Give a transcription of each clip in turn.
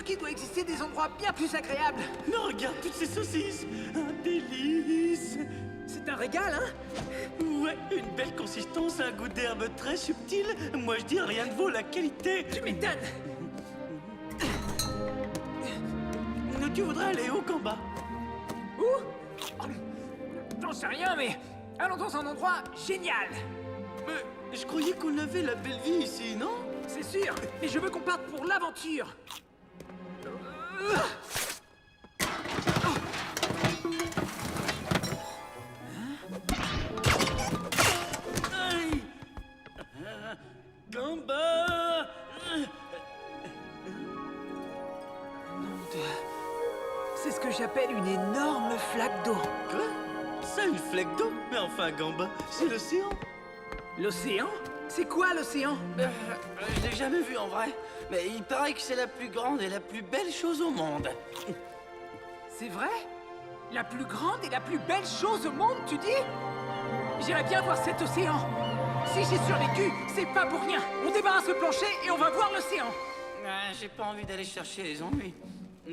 sûr qu'il doit exister des endroits bien plus agréables. Mais regarde toutes ces saucisses. Un délice. C'est un régal, hein? Ouais, une belle consistance, un goût d'herbe très subtil. Moi je dis rien ne vaut la qualité. Tu m'étonnes. Tu voudrais aller où, Gamba? Où? J'en sais rien, mais allons dans un endroit génial. Mais je croyais qu'on avait la belle vie ici, non? C'est sûr, mais je veux qu'on parte pour l'aventure. Aïe! Gamba! C'est ce que j'appelle une énorme flaque d'eau. Quoi? C'est une flaque d'eau? Mais enfin, Gamba, c'est l'océan. L'océan? C'est quoi l'océan? Je l'ai jamais vu en vrai, mais il paraît que c'est la plus grande et la plus belle chose au monde. C'est vrai? La plus grande et la plus belle chose au monde, tu dis? J'irais bien voir cet océan. Si j'ai survécu, c'est pas pour rien. On débarrasse le plancher et on va voir l'océan. J'ai pas envie d'aller chercher les ennuis.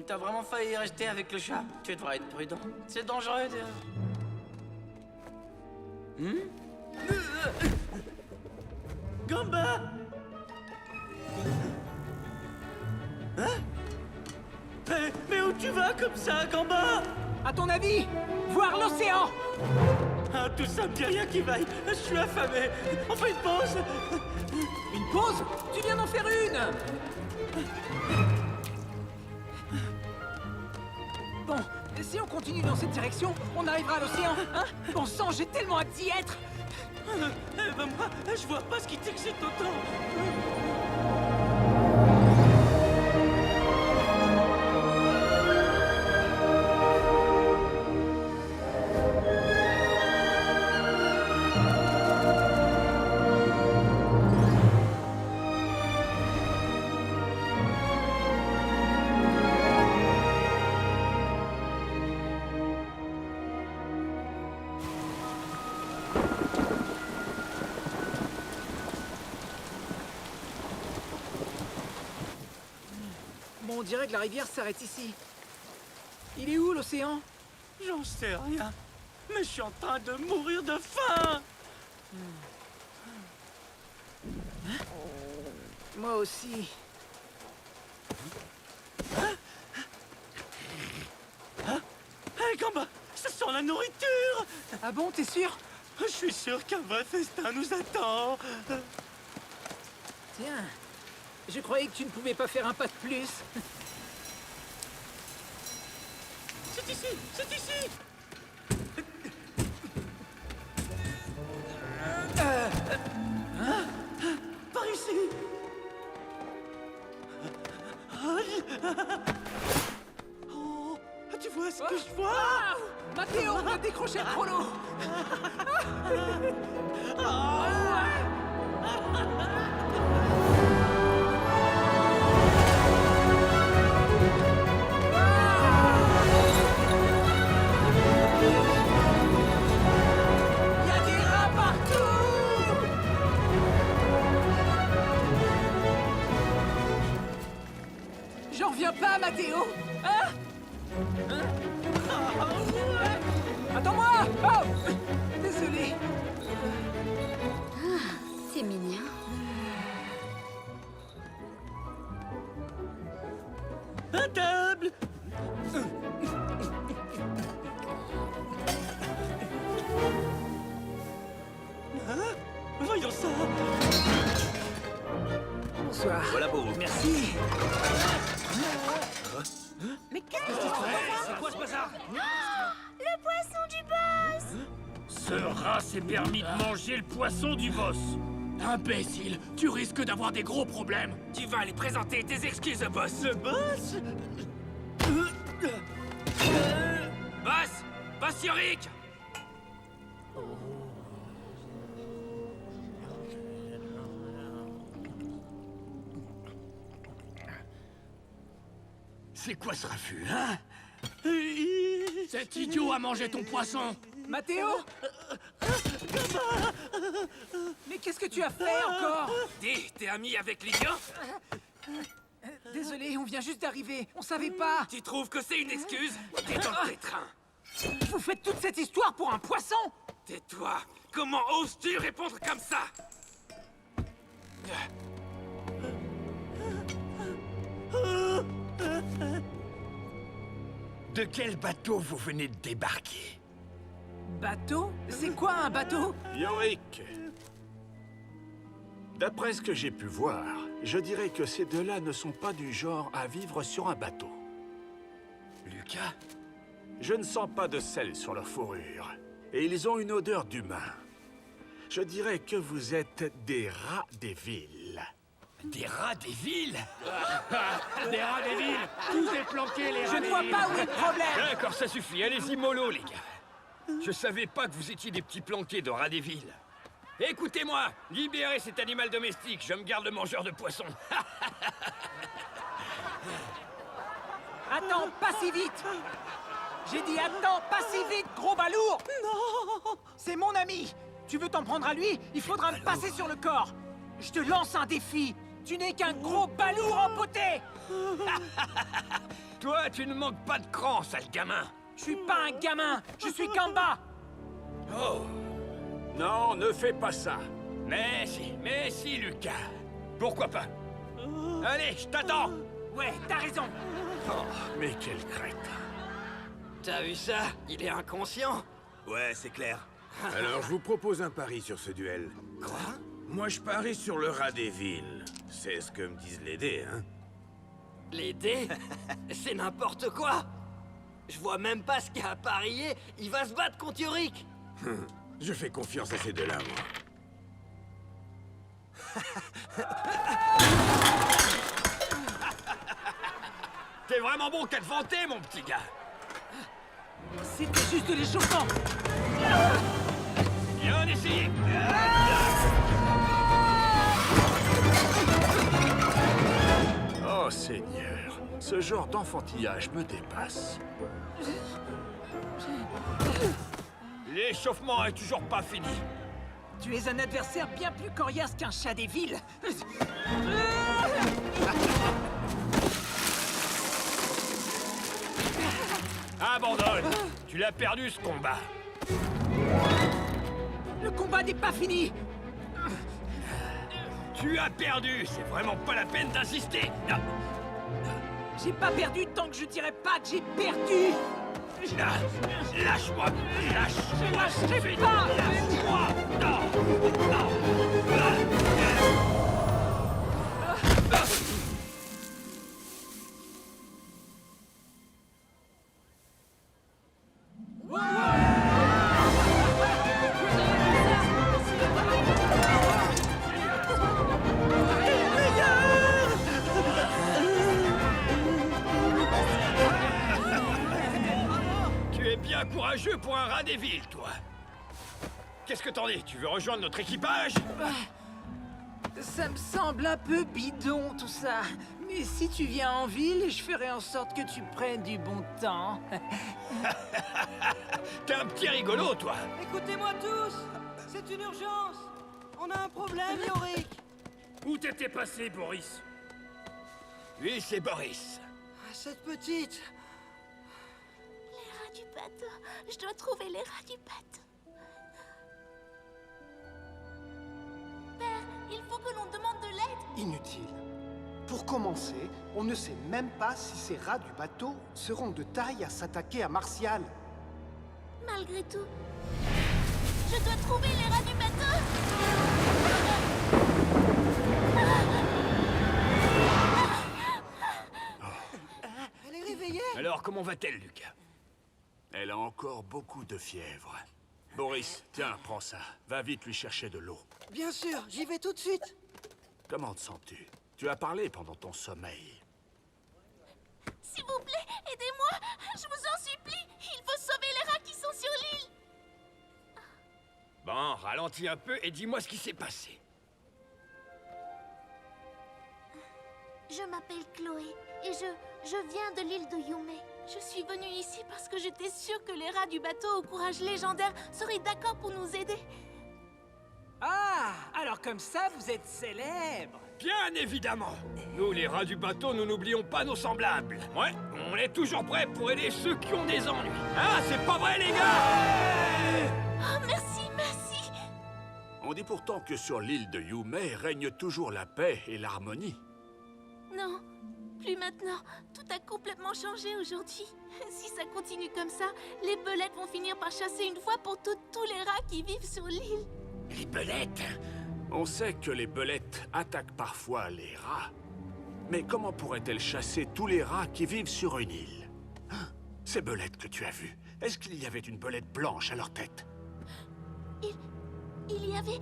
T'as vraiment failli rester avec le chat. Tu devrais être prudent. C'est dangereux de... Gamba! Hein? Mais où tu vas comme ça, Gamba? À ton avis, voir l'océan! Ah, tout ça me dit rien qui vaille. Je suis affamé. On fait une pause. Une pause? Tu viens d'en faire une! Bon, si on continue dans cette direction, on arrivera à l'océan, hein? Bon sang, j'ai tellement hâte d'y être! Eh ben moi, je vois pas ce qui t'excite autant. Bon, on dirait que la rivière s'arrête ici. Il est où l'océan? J'en sais rien. Mais je suis en train de mourir de faim. Moi aussi. Hé, Gamba, ça sent la nourriture. Ah bon, t'es sûr? Je suis sûr qu'un vrai festin nous attend. Tiens, je croyais que tu ne pouvais pas faire un pas de plus. C'est ici, c'est ici. Par ici. Oh, tu vois ce que je vois? Ah, Mathéo, on a décroché le chrono. Il y a des rats partout. J'en reviens pas, Mathéo. Hein? Attends-moi! Oh! Désolé. C'est mignon. À table. Hein? Voyons ça. Bonsoir. Voilà pour vous. Merci. Mais qu'est-ce que C'est quoi ce bazar? Le poisson du boss! Ce rat s'est permis de manger le poisson du boss. Imbécile, tu risques d'avoir des gros problèmes. Tu vas aller présenter tes excuses au boss. Le boss? Boss Yorick! C'est quoi ce raffut, hein? Cet idiot a mangé ton poisson! Mathéo? Mais qu'est-ce que tu as fait encore? Dis, t'es ami avec l'idiot? Désolé, on vient juste d'arriver. On savait pas. Tu trouves que c'est une excuse? T'es dans le pétrin. Vous faites toute cette histoire pour un poisson? Tais-toi. Comment oses-tu répondre comme ça? De quel bateau vous venez de débarquer? Bateau? C'est quoi un bateau? Yorick. D'après ce que j'ai pu voir, je dirais que ces deux-là ne sont pas du genre à vivre sur un bateau. Lucas? Je ne sens pas de sel sur leur fourrure. Et ils ont une odeur d'humain. Je dirais que vous êtes des rats des villes. Des rats des villes? Des rats des villes! Tous déplanqués, les rats Je ne des vois villes. pas où est le problème. D'accord, ça suffit. Allez-y mollo, les gars. Je savais pas que vous étiez des petits planqués de rats des villes. Écoutez-moi, libérez cet animal domestique. Je me garde le mangeur de poissons. Attends, pas si vite. J'ai dit attends, pas si vite, gros balourd. Non. C'est mon ami. Tu veux t'en prendre à lui? Il faudra me passer sur le corps. Je te lance un défi. Tu n'es qu'un gros balourd empoté. Toi, tu ne manques pas de cran, sale gamin. Je suis pas un gamin. Je suis Kamba. Oh, Non, ne fais pas ça. mais si, Lucas. Pourquoi pas? Allez, je t'attends. Ouais, t'as raison. Oh, mais quelle crête. T'as vu ça? Il est inconscient. Ouais, c'est clair. Alors, je vous propose un pari sur ce duel. Quoi? Moi, je parie sur le rat des villes. C'est ce que me disent les dés, hein. Les dés? C'est n'importe quoi. Je vois même pas ce qu'il y a à parier. Il va se battre contre Yorick. Je fais confiance à ces deux-là, moi. T'es vraiment bon qu'à te vanter, mon petit gars. C'était juste de l'échauffement. Bien essayé. Oh Seigneur, ce genre d'enfantillage me dépasse. L'échauffement est toujours pas fini. Tu es un adversaire bien plus coriace qu'un chat des villes. Abandonne. Tu l'as perdu, ce combat. Le combat n'est pas fini. Tu as perdu. C'est vraiment pas la peine d'insister. Non. J'ai pas perdu tant que je dirais pas que j'ai perdu. Lâche-moi. Lâche-moi. Lâchez pas. Lâche-moi. Non. Non. Tu es bien courageux pour un rat des villes, toi. Qu'est-ce que t'en dis? Tu veux rejoindre notre équipage? Ça me semble un peu bidon tout ça. Mais si tu viens en ville, je ferai en sorte que tu prennes du bon temps. T'es un petit rigolo, toi. Écoutez-moi tous. C'est une urgence. On a un problème, Yorick. Où t'étais passé, Boris? Lui, c'est Boris. Cette petite. Les rats du bateau. Je dois trouver les rats du bateau. Père, il faut que l'on demande de l'aide. Inutile. Pour commencer, on ne sait même pas si ces rats du bateau seront de taille à s'attaquer à Martial. Malgré tout, je dois trouver les rats du bateau. Elle est réveillée. Alors, comment va-t-elle, Lucas? Elle a encore beaucoup de fièvre. Boris, tiens, prends ça. Va vite lui chercher de l'eau. Bien sûr, j'y vais tout de suite. Comment te sens-tu? Tu as parlé pendant ton sommeil. S'il vous plaît, aidez-moi. Je vous en supplie. Il faut sauver les rats qui sont sur l'île. Bon, ralentis un peu et dis-moi ce qui s'est passé. Je m'appelle Chloé et je viens de l'île de Yume. Je suis venue ici parce que j'étais sûre que les rats du bateau au courage légendaire seraient d'accord pour nous aider. Ah, alors comme ça, vous êtes célèbre. Bien évidemment. Nous, les rats du bateau, nous n'oublions pas nos semblables. Ouais, on est toujours prêts pour aider ceux qui ont des ennuis. Ah, c'est pas vrai, les gars! Oh, merci, merci. On dit pourtant que sur l'île de Yumei règne toujours la paix et l'harmonie. Non, plus maintenant. Tout a complètement changé aujourd'hui. Si ça continue comme ça, les belettes vont finir par chasser une fois pour toutes tous les rats qui vivent sur l'île. Les belettes? On sait que les belettes attaquent parfois les rats. Mais comment pourraient-elles chasser tous les rats qui vivent sur une île? Hein? Ces belettes que tu as vues, est-ce qu'il y avait une belette blanche à leur tête? Il y avait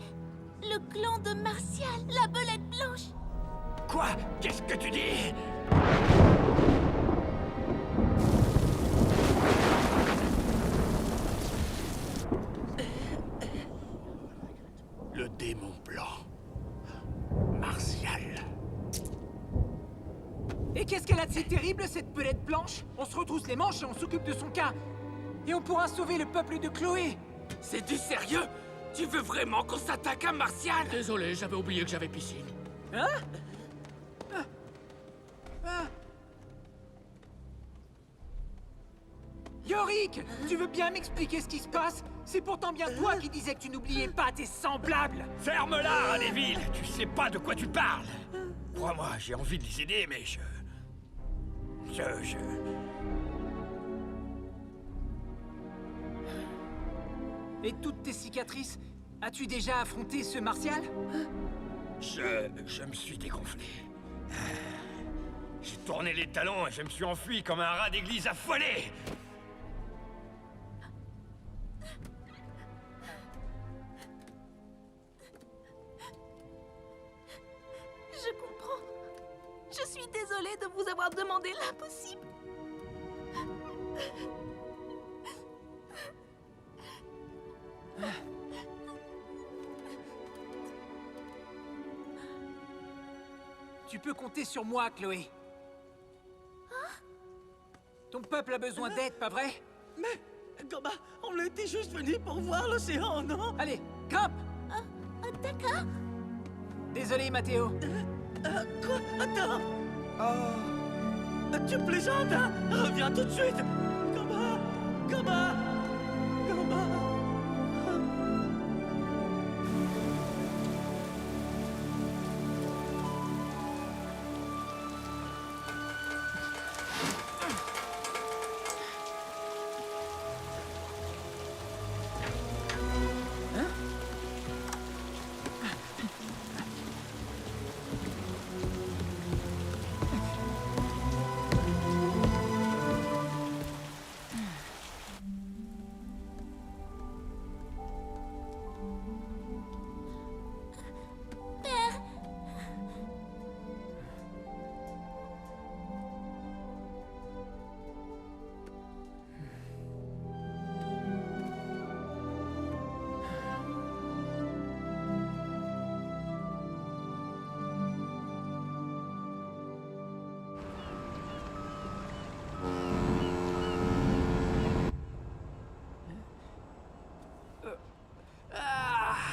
le clan de Martial, la belette blanche. Quoi? Qu'est-ce que tu dis? Le démon blanc. Martial. Et qu'est-ce qu'elle a de si terrible, cette belette blanche? On se retrousse les manches et on s'occupe de son cas. Et on pourra sauver le peuple de Chloé. C'est du sérieux? Tu veux vraiment qu'on s'attaque à Martial? Désolé, j'avais oublié que j'avais piscine. Hein? Yorick, tu veux bien m'expliquer ce qui se passe? C'est pourtant bien toi qui disais que tu n'oubliais pas tes semblables. Ferme-la, Radéville! Tu sais pas de quoi tu parles! Crois-moi, j'ai envie de les aider, mais je... Et toutes tes cicatrices, as-tu déjà affronté ce Martial? Je me suis dégonflé. J'ai tourné les talons et je me suis enfui comme un rat d'église affolé! Je comprends. Je suis désolée de vous avoir demandé l'impossible. Tu peux compter sur moi, Chloé. Ton peuple a besoin d'aide, pas vrai? Mais, Gamba, on était juste venus pour voir l'océan, non? Allez, grimpe! D'accord. Désolé, Mathéo. Quoi? Attends! Oh... Tu plaisantes, hein? Reviens tout de suite! Gamba! Gamba! Gamba!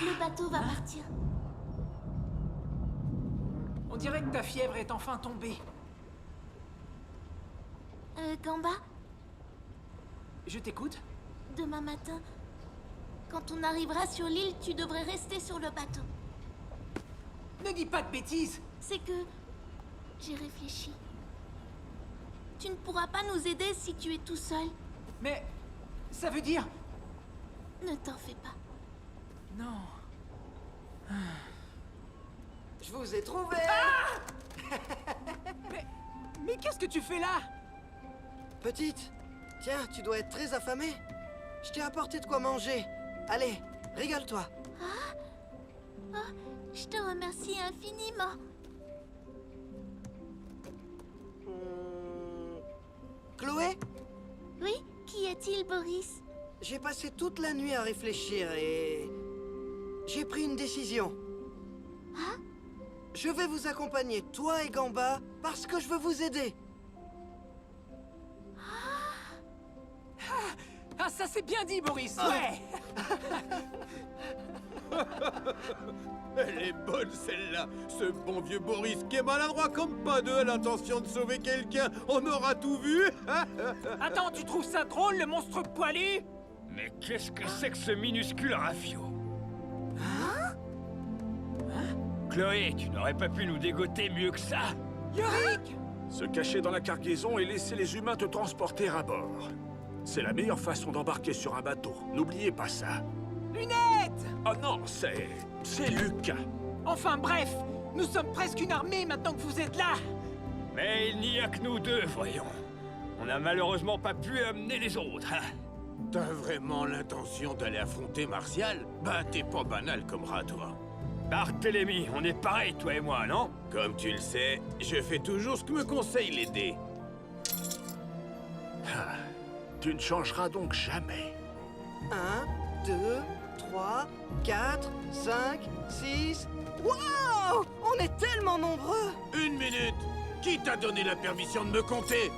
Le bateau va partir. On dirait que ta fièvre est enfin tombée. Gamba, Je t'écoute. demain matin, quand on arrivera sur l'île, tu devrais rester sur le bateau. Ne dis pas de bêtises. C'est que j'ai réfléchi. Tu ne pourras pas nous aider si tu es tout seul. Mais ça veut dire... Ne t'en fais pas. Non. Je vous ai trouvé! Mais qu'est-ce que tu fais là? Petite, tiens, tu dois être très affamée. Je t'ai apporté de quoi manger. Allez, régale-toi. Je te remercie infiniment. Chloé, Oui, qu'y a-t-il, Boris? j'ai passé toute la nuit à réfléchir et... j'ai pris une décision. Je vais vous accompagner, toi et Gamba, parce que je veux vous aider. Ah, ça c'est bien dit, Boris, ouais. Elle est bonne, celle-là. Ce bon vieux Boris qui est maladroit comme pas deux a l'intention de sauver quelqu'un. On aura tout vu. Attends, tu trouves ça drôle, le monstre poilu? Mais qu'est-ce que c'est que ce minuscule rafio? Chloé, tu n'aurais pas pu nous dégoter mieux que ça? Yorick! Se cacher dans la cargaison et laisser les humains te transporter à bord. C'est la meilleure façon d'embarquer sur un bateau. N'oubliez pas ça. Lunettes! Oh non, c'est Lucas. Enfin bref, nous sommes presque une armée maintenant que vous êtes là. Mais il n'y a que nous deux, voyons. On n'a malheureusement pas pu amener les autres, hein. T'as vraiment l'intention d'aller affronter Martial? Bah, t'es pas banal comme rat, toi. Barthélemy, on est pareil, toi et moi, non? Comme tu le sais, je fais toujours ce que me conseille les dés. Tu ne changeras donc jamais. 1, 2, 3, 4, 5, 6... Wow! On est tellement nombreux! Une minute! Qui t'a donné la permission de me compter?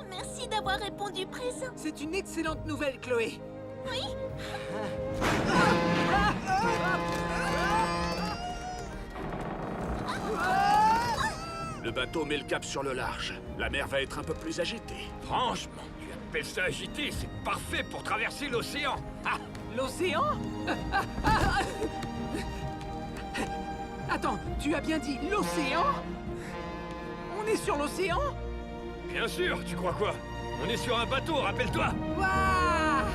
Merci d'avoir répondu présent. C'est une excellente nouvelle, Chloé. Oui. Le bateau met le cap sur le large. La mer va être un peu plus agitée. Franchement, tu appelles ça agité? C'est parfait pour traverser l'océan. Ah! L'océan? Attends, tu as bien dit l'océan? On est sur l'océan? Bien sûr, tu crois quoi? On est sur un bateau, rappelle-toi. Waouh!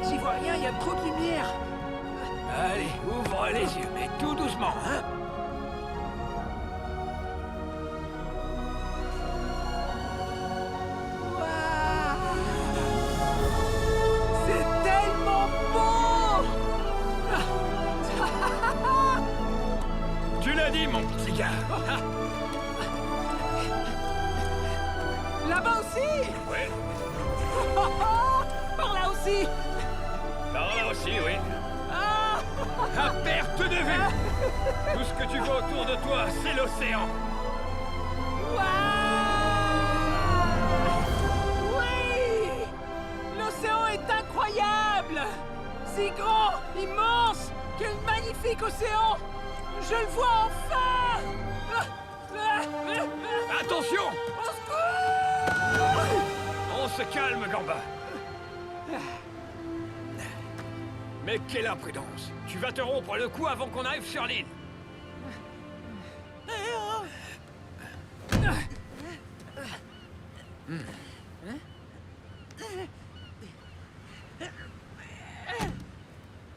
J'y vois rien, il y a trop de lumière. Allez, ouvre les yeux, mais tout doucement, hein? Waouh! C'est tellement beau! Tu l'as dit, mon petit gars. Là-bas aussi! Ouais, Par là aussi! par là aussi, oui. Ah! À perte de vue. Tout ce que tu vois autour de toi, c'est l'océan. Waouh! Oui! L'océan est incroyable! Si grand, immense! Quel magnifique océan! Je le vois enfin! Attention! Au secours! On se calme, Gamba. Mais quelle imprudence! Tu vas te rompre le cou avant qu'on arrive sur l'île.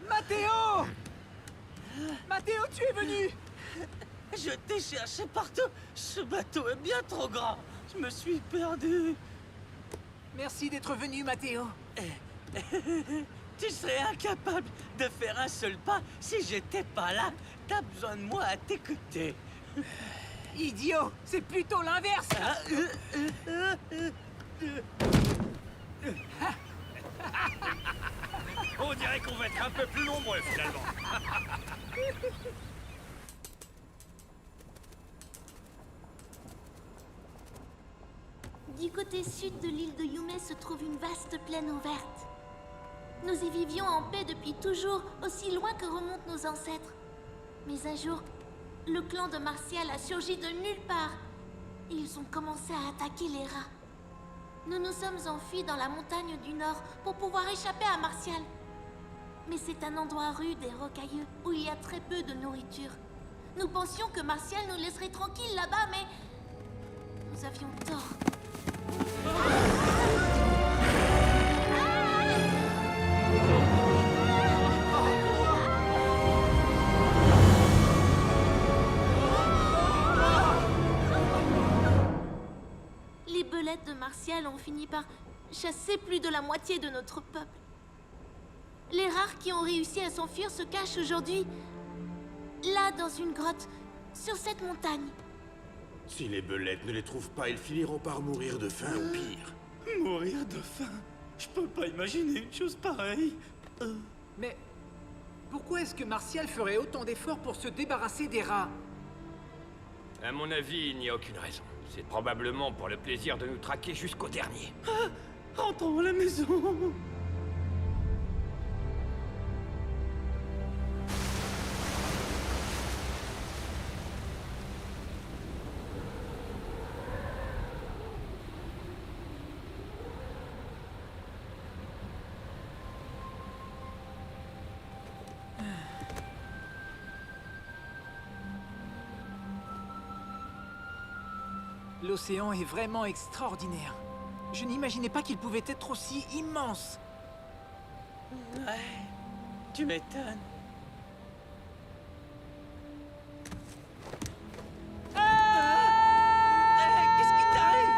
Mathéo! Mathéo, tu es venu! Je t'ai cherché partout. Ce bateau est bien trop grand. Je me suis perdu. Merci d'être venu, Mathéo. Tu serais incapable de faire un seul pas si j'étais pas là. T'as besoin de moi à t'écouter. Idiot! C'est plutôt l'inverse! On dirait qu'on va être un peu plus nombreux, finalement. Du côté sud de l'île de Yume se trouve une vaste plaine ouverte. Nous y vivions en paix depuis toujours, aussi loin que remontent nos ancêtres. Mais un jour, le clan de Martial a surgi de nulle part. Et ils ont commencé à attaquer les rats. Nous nous sommes enfuis dans la montagne du nord pour pouvoir échapper à Martial. Mais c'est un endroit rude et rocailleux où il y a très peu de nourriture. Nous pensions que Martial nous laisserait tranquilles là-bas, mais nous avions tort. Les belettes de Martial ont fini par chasser plus de la moitié de notre peuple. Les rares qui ont réussi à s'enfuir se cachent aujourd'hui, là dans une grotte, sur cette montagne. Si les belettes ne les trouvent pas, ils finiront par mourir de faim ou pire. Mourir de faim. Je peux pas imaginer une chose pareille. Mais Pourquoi est-ce que Martial ferait autant d'efforts pour se débarrasser des rats? À mon avis, il n'y a aucune raison. C'est probablement pour le plaisir de nous traquer jusqu'au dernier. Rentrons à la maison. L'océan est vraiment extraordinaire. Je n'imaginais pas qu'il pouvait être aussi immense. Ouais, tu m'étonnes. Qu'est-ce qui t'arrive?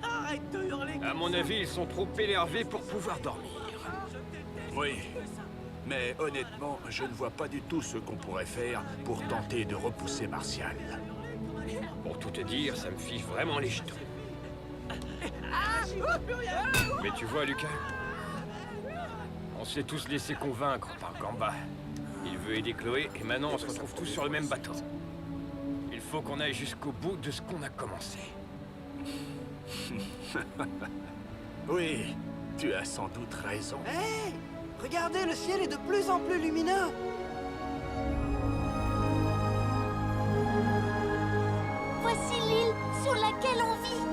Arrête de hurler. À mon avis, ils sont trop énervés pour pouvoir dormir. Oui. Mais honnêtement, je ne vois pas du tout ce qu'on pourrait faire pour tenter de repousser Martial. Pour tout te dire, ça me fiche vraiment les jetons. Mais tu vois, Lucas, on s'est tous laissé convaincre par Gamba. Il veut aider Chloé et maintenant on se retrouve tous sur le même bateau. Il faut qu'on aille jusqu'au bout de ce qu'on a commencé. Oui, tu as sans doute raison. Hé! Regardez, le ciel est de plus en plus lumineux. Voici l'île sur laquelle on vit.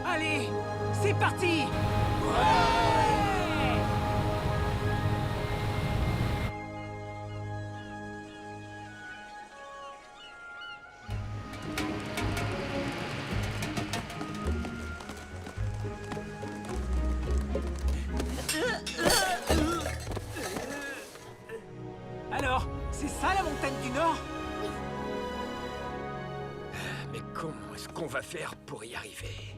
Allez, c'est parti! Alors, c'est ça la montagne du Nord? Mais comment est-ce qu'on va faire pour y arriver?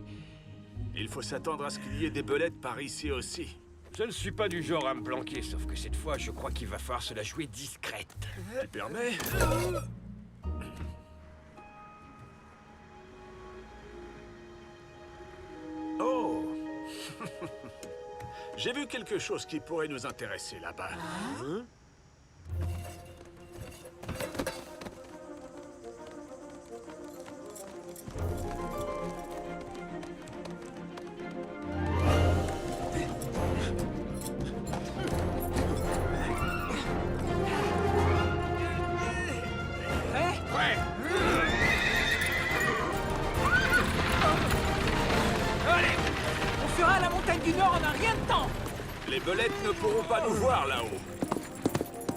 Il faut s'attendre à ce qu'il y ait des belettes par ici aussi. Je ne suis pas du genre à me planquer, sauf que cette fois, je crois qu'il va falloir se la jouer discrète. Tu permets? Oh! J'ai vu quelque chose qui pourrait nous intéresser là-bas. Ouais! Allez! On fera la montagne du Nord en un rien de temps! Les belettes ne pourront pas nous voir là-haut.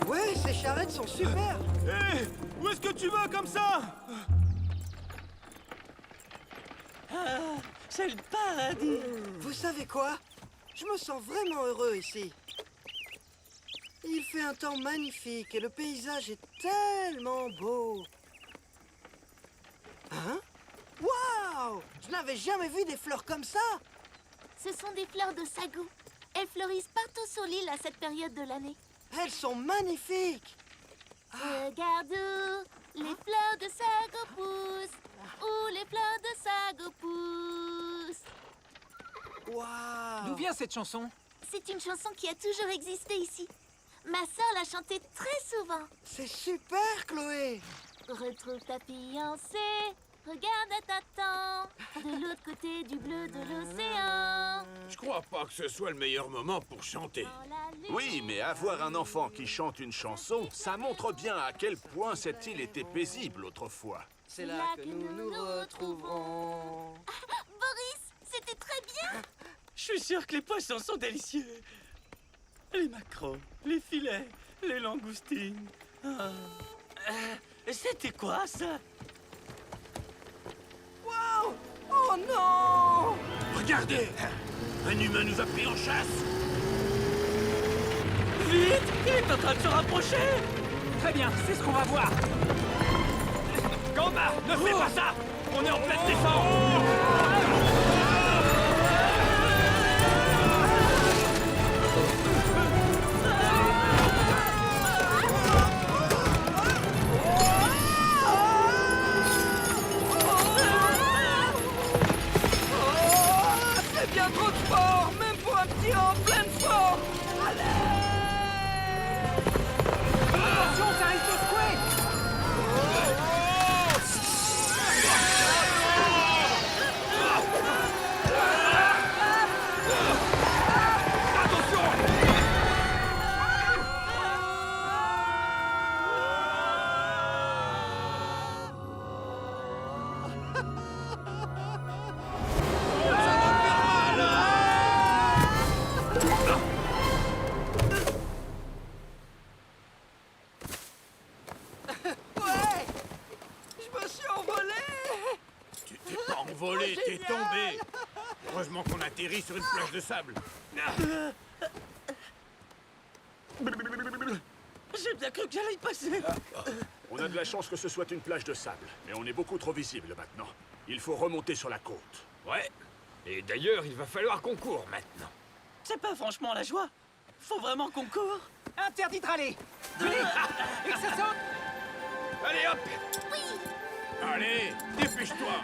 Ouais, ces charrettes sont super. Hé! Où est-ce que tu vas comme ça? C'est le paradis. Vous savez quoi? Je me sens vraiment heureux ici. Il fait un temps magnifique et le paysage est tellement beau. Hein? Waouh! Je n'avais jamais vu des fleurs comme ça! Ce sont des fleurs de sago. Elles fleurissent partout sur l'île à cette période de l'année. Elles sont magnifiques! Regarde où les fleurs de sago poussent. Où les fleurs de sago poussent. Waouh! D'où vient cette chanson? C'est une chanson qui a toujours existé ici. Ma sœur l'a chantée très souvent. C'est super, Chloé! Retrouve ta fiancée, regarde, elle t'attend. De l'autre côté du bleu de l'océan. Je crois pas que ce soit le meilleur moment pour chanter. Dans la lune. Oui, mais avoir un enfant qui chante une chanson, ça montre bien à quel point cette île était paisible autrefois. C'est là que nous nous retrouverons. Boris, c'était très bien. Je suis sûr que les poissons sont délicieux. Les maquereaux, les filets, les langoustines. C'était quoi ça? Waouh! Oh non! Regardez! Un humain nous a pris en chasse! Vite! Il est en train de se rapprocher! Très bien, c'est ce qu'on va voir. Gamba, ne fais pas ça! On est en pleine défense! sable. J'ai bien cru que j'allais y passer. On a de la chance que ce soit une plage de sable, mais on est beaucoup trop visible maintenant. Il faut remonter sur la côte. Ouais. Et d'ailleurs, il va falloir qu'on court maintenant. C'est pas franchement la joie. Faut vraiment qu'on court. Interdit de râler. Venez, et que ça saute. Allez, hop! Allez, dépêche-toi.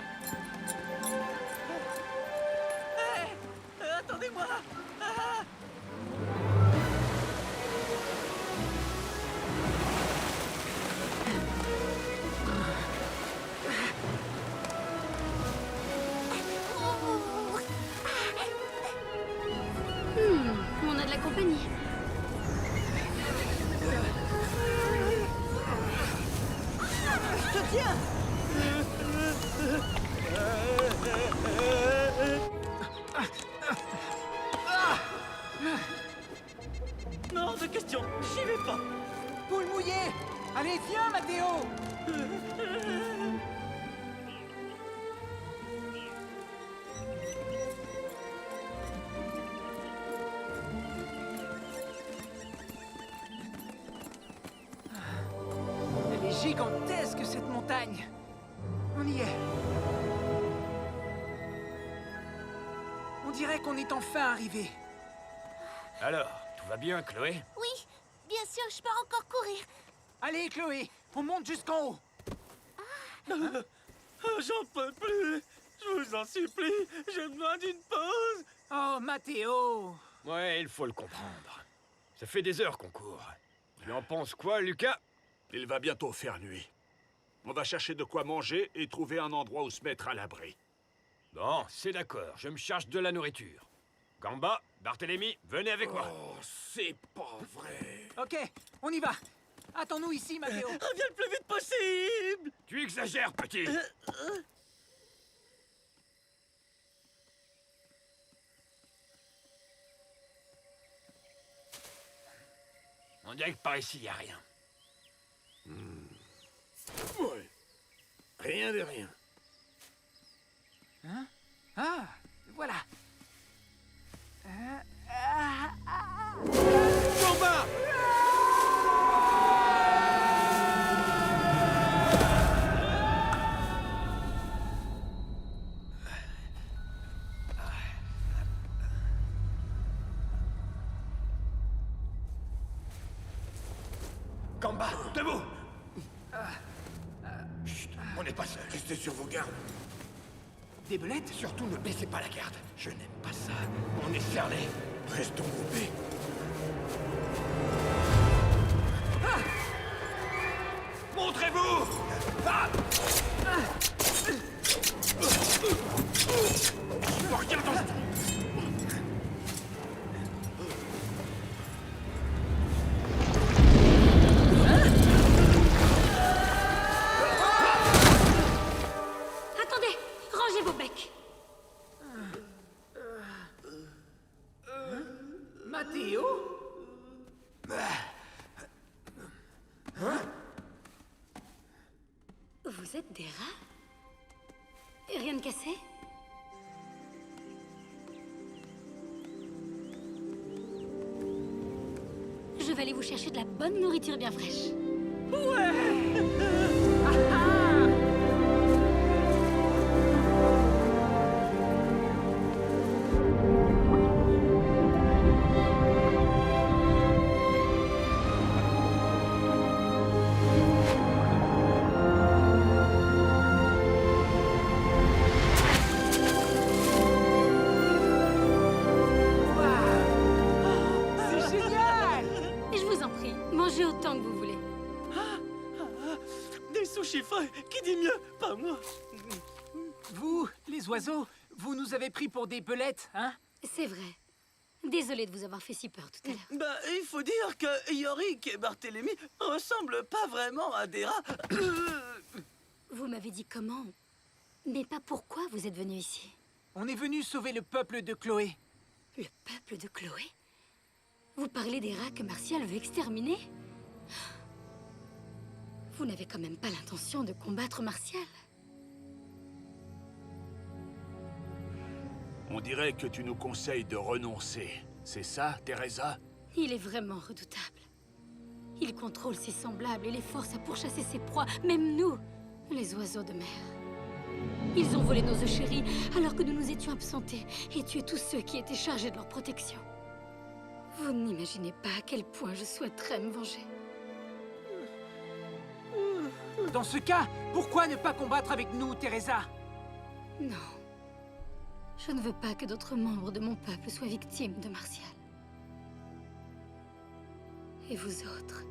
Attendez-moi. Ah. On a de la compagnie. Je te tiens! Non, de question. J'y vais pas. Poule mouillée. Allez, viens, Mathéo. Elle est gigantesque, cette montagne. On y est. On dirait qu'on est enfin arrivé. Alors, tout va bien, Chloé? Oui, bien sûr, je peux encore courir. Allez, Chloé, on monte jusqu'en haut. J'en peux plus. Je vous en supplie. J'ai besoin d'une pause. Oh, Mathéo. Ouais, il faut le comprendre. Ça fait des heures qu'on court. Tu en penses quoi, Lucas? Il va bientôt faire nuit. On va chercher de quoi manger et trouver un endroit où se mettre à l'abri. Bon, c'est d'accord, je me charge de la nourriture. Gamba, Barthélemy, venez avec moi. Oh, c'est pas vrai. Ok, on y va. Attends-nous ici, Mathéo. Reviens le plus vite possible. Tu exagères, petit. On dirait que par ici, y a rien. Ouais. Rien de rien. Hein? Ah, voilà. Combat! Gamba, debout. Chut, on n'est pas seul. Restez sur vos gardes. Des belettes? Surtout ne baissez pas la garde. Je n'aime pas ça. On est cerné. Restons groupés. Montrez-vous. Ah. Je vois rien dans ce... Attendez, rangez vos becs. Mathéo? Vous êtes des rats? Et rien de cassé? Je vais aller vous chercher de la bonne nourriture bien fraîche. C'est génial! Je vous en prie, mangez autant que vous voulez. Des sushis frais. Qui dit mieux? Pas moi. Vous, les oiseaux, vous nous avez pris pour des belettes, hein? C'est vrai. Désolée de vous avoir fait si peur tout à l'heure. Bah, il faut dire que Yorick et Barthélemy ressemblent pas vraiment à des rats. Vous m'avez dit comment, mais pas pourquoi vous êtes venu ici. On est venu sauver le peuple de Chloé. Le peuple de Chloé? Vous parlez des rats que Martial veut exterminer? Vous n'avez quand même pas l'intention de combattre Martial? On dirait que tu nous conseilles de renoncer. C'est ça, Teresa? Il est vraiment redoutable. Il contrôle ses semblables et les force à pourchasser ses proies, même nous, les oiseaux de mer. Ils ont volé nos œufs chéris alors que nous nous étions absentés et tué tous ceux qui étaient chargés de leur protection. Vous n'imaginez pas à quel point je souhaiterais me venger. Dans ce cas, pourquoi ne pas combattre avec nous, Teresa? Non. Je ne veux pas que d'autres membres de mon peuple soient victimes de Martial. Et vous autres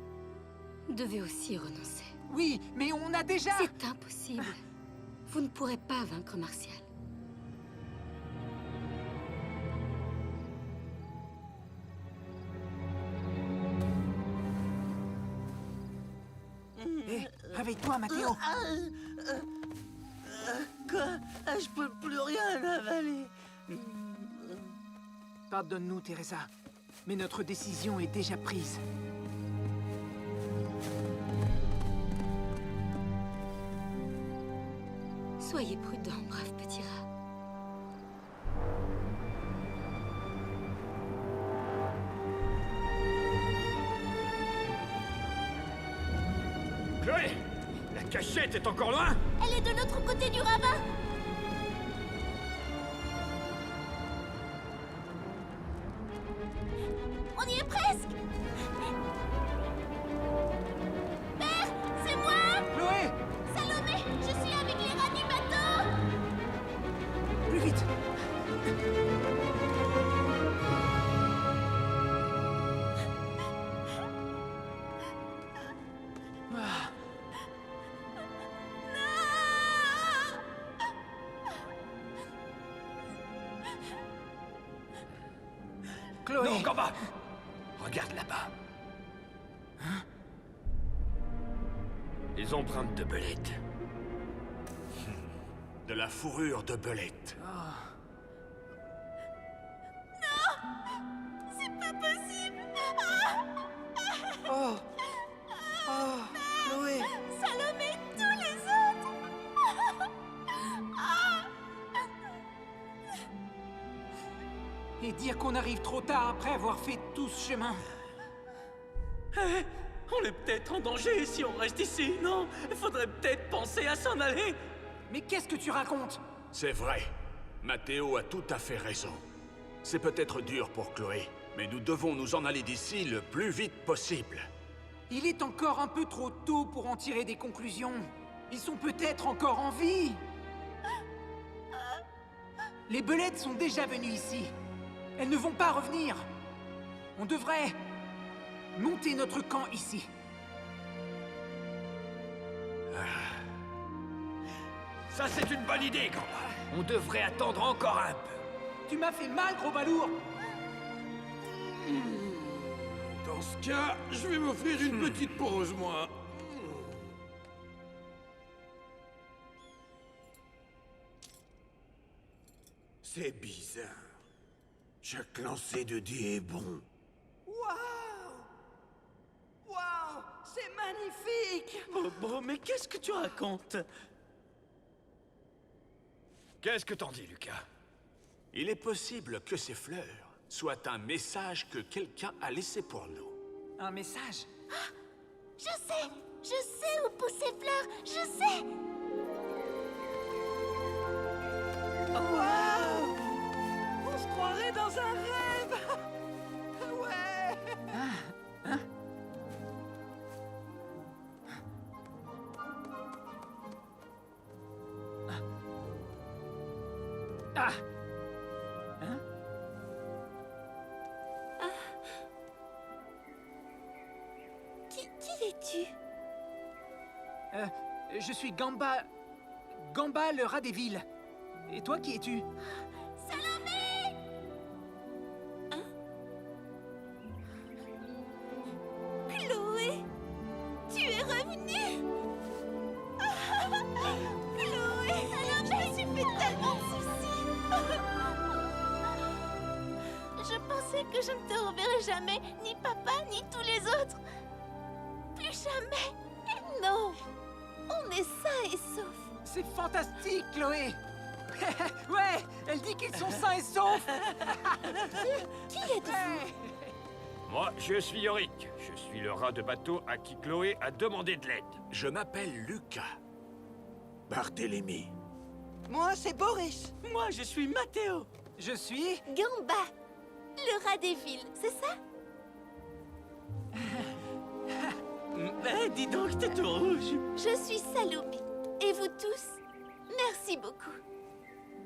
devez aussi renoncer. Oui, mais on a déjà... C'est impossible. Vous ne pourrez pas vaincre Martial. Hé, réveille-toi, Matteo. Quoi? Je peux plus rien avaler. Pardonne-nous, Teresa. Mais notre décision est déjà prise. Soyez prudent, brave petit rat. Chloé! La cachette est encore loin? Elle est de l'autre côté du ravin. On y est presque. Père, c'est moi. Chloé! Salomé, je suis avec les rats du bateau. Plus vite! Ah. Chloé! Non, Gamba! Regarde là-bas. Les empreintes de Belette. De la fourrure de belette. C'est pas possible. Oh! Oh! Chloé! Salomé, tous les autres. Et dire qu'on arrive trop tard après avoir fait tout ce chemin. Eh, on est peut-être en danger si on reste ici, non? Il faudrait peut-être penser à s'en aller. Mais qu'est-ce que tu racontes? C'est vrai. Matteo a tout à fait raison. C'est peut-être dur pour Chloé, mais nous devons nous en aller d'ici le plus vite possible. Il est encore un peu trop tôt pour en tirer des conclusions. Ils sont peut-être encore en vie. Les belettes sont déjà venues ici. Elles ne vont pas revenir. On devrait monter notre camp ici. Ça, c'est une bonne idée, Gamba. On devrait attendre encore un peu. Tu m'as fait mal, gros balourd. Dans ce cas, je vais m'offrir une petite pause, moi. C'est bizarre. Chaque lancer de dés est bon. Waouh! Waouh! C'est magnifique! Bobo, mais qu'est-ce que tu racontes? Qu'est-ce que t'en dis, Lucas? Il est possible que ces fleurs soient un message que quelqu'un a laissé pour nous. Un message? Je sais où poussent ces fleurs, je sais. Waouh! On se croirait dans un rêve! Ouais! Ah! Hein? Qui es-tu? Je suis Gamba... Gamba, le rat des villes. Et toi, qui es-tu? Salomé! Chloé, tu es revenue. Chloé, Salomé, je me suis fait tellement de soucis. Je pensais que je ne te reverrais jamais, ni papa, ni tous les autres. Plus jamais. Et non, on est sains et saufs. C'est fantastique, Chloé! Ouais, elle dit qu'ils sont sains et saufs. Qui êtes-vous? Moi, je suis Yorick. Je suis le rat de bateau à qui Chloé a demandé de l'aide. Je m'appelle Lucas. Barthélemy. Moi, c'est Boris. Moi, je suis Mathéo. Je suis... Gamba, le rat des villes, c'est ça? Dis donc, t'es tout rouge. Je suis Salomé. Et vous tous? Merci beaucoup.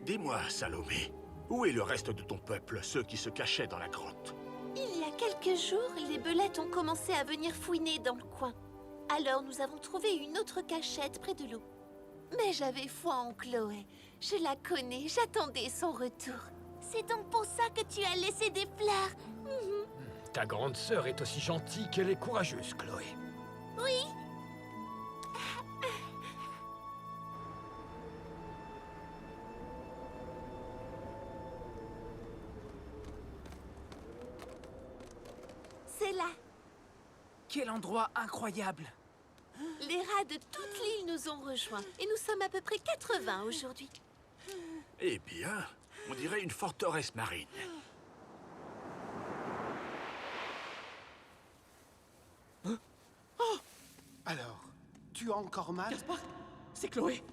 Dis-moi, Salomé, où est le reste de ton peuple, ceux qui se cachaient dans la grotte? Il y a quelques jours, les belettes ont commencé à venir fouiner dans le coin. Alors nous avons trouvé une autre cachette près de l'eau. Mais j'avais foi en Chloé. Je la connais, j'attendais son retour. C'est donc pour ça que tu as laissé des fleurs. Ta grande sœur est aussi gentille qu'elle est courageuse, Chloé. Oui. C'est là. Quel endroit incroyable. Les rats de toute l'île nous ont rejoints. Et nous sommes à peu près 80 aujourd'hui. Eh bien, on dirait une forteresse marine. Alors, tu as encore mal? Gaspard, c'est Chloé.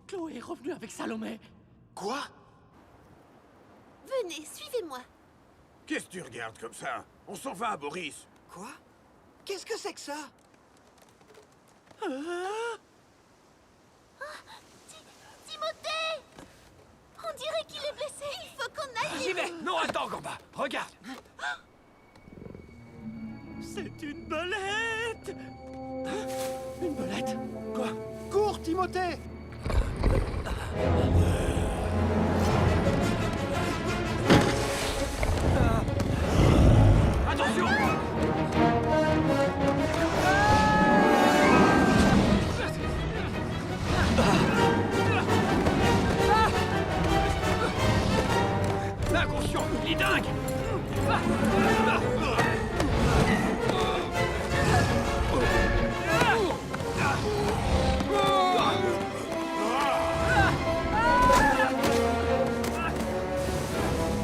Chloé est revenue avec Salomé. Quoi? Venez, suivez-moi. Qu'est-ce que tu regardes comme ça? On s'en va, Boris. Quoi? Qu'est-ce que c'est que ça? Timothée! On dirait qu'il est blessé. Il faut qu'on aille. J'y vais! Non, attends, Gamba! Regarde! C'est une belette. Une belette? Quoi? Cours, Timothée! Attention! Inconscient! Il est dingue!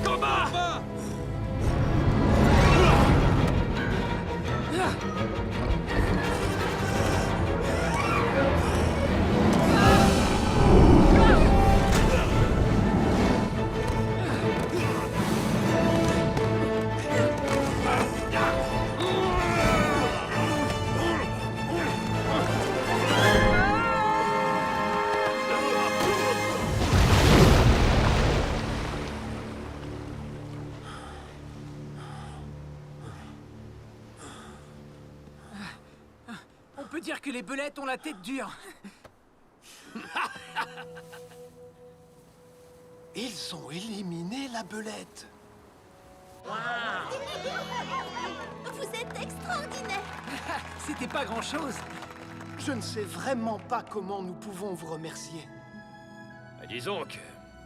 Combat! On peut dire que les belettes ont la tête dure. Ils ont éliminé la belette. Vous êtes extraordinaire. C'était pas grand-chose. Je ne sais vraiment pas comment nous pouvons vous remercier. Disons que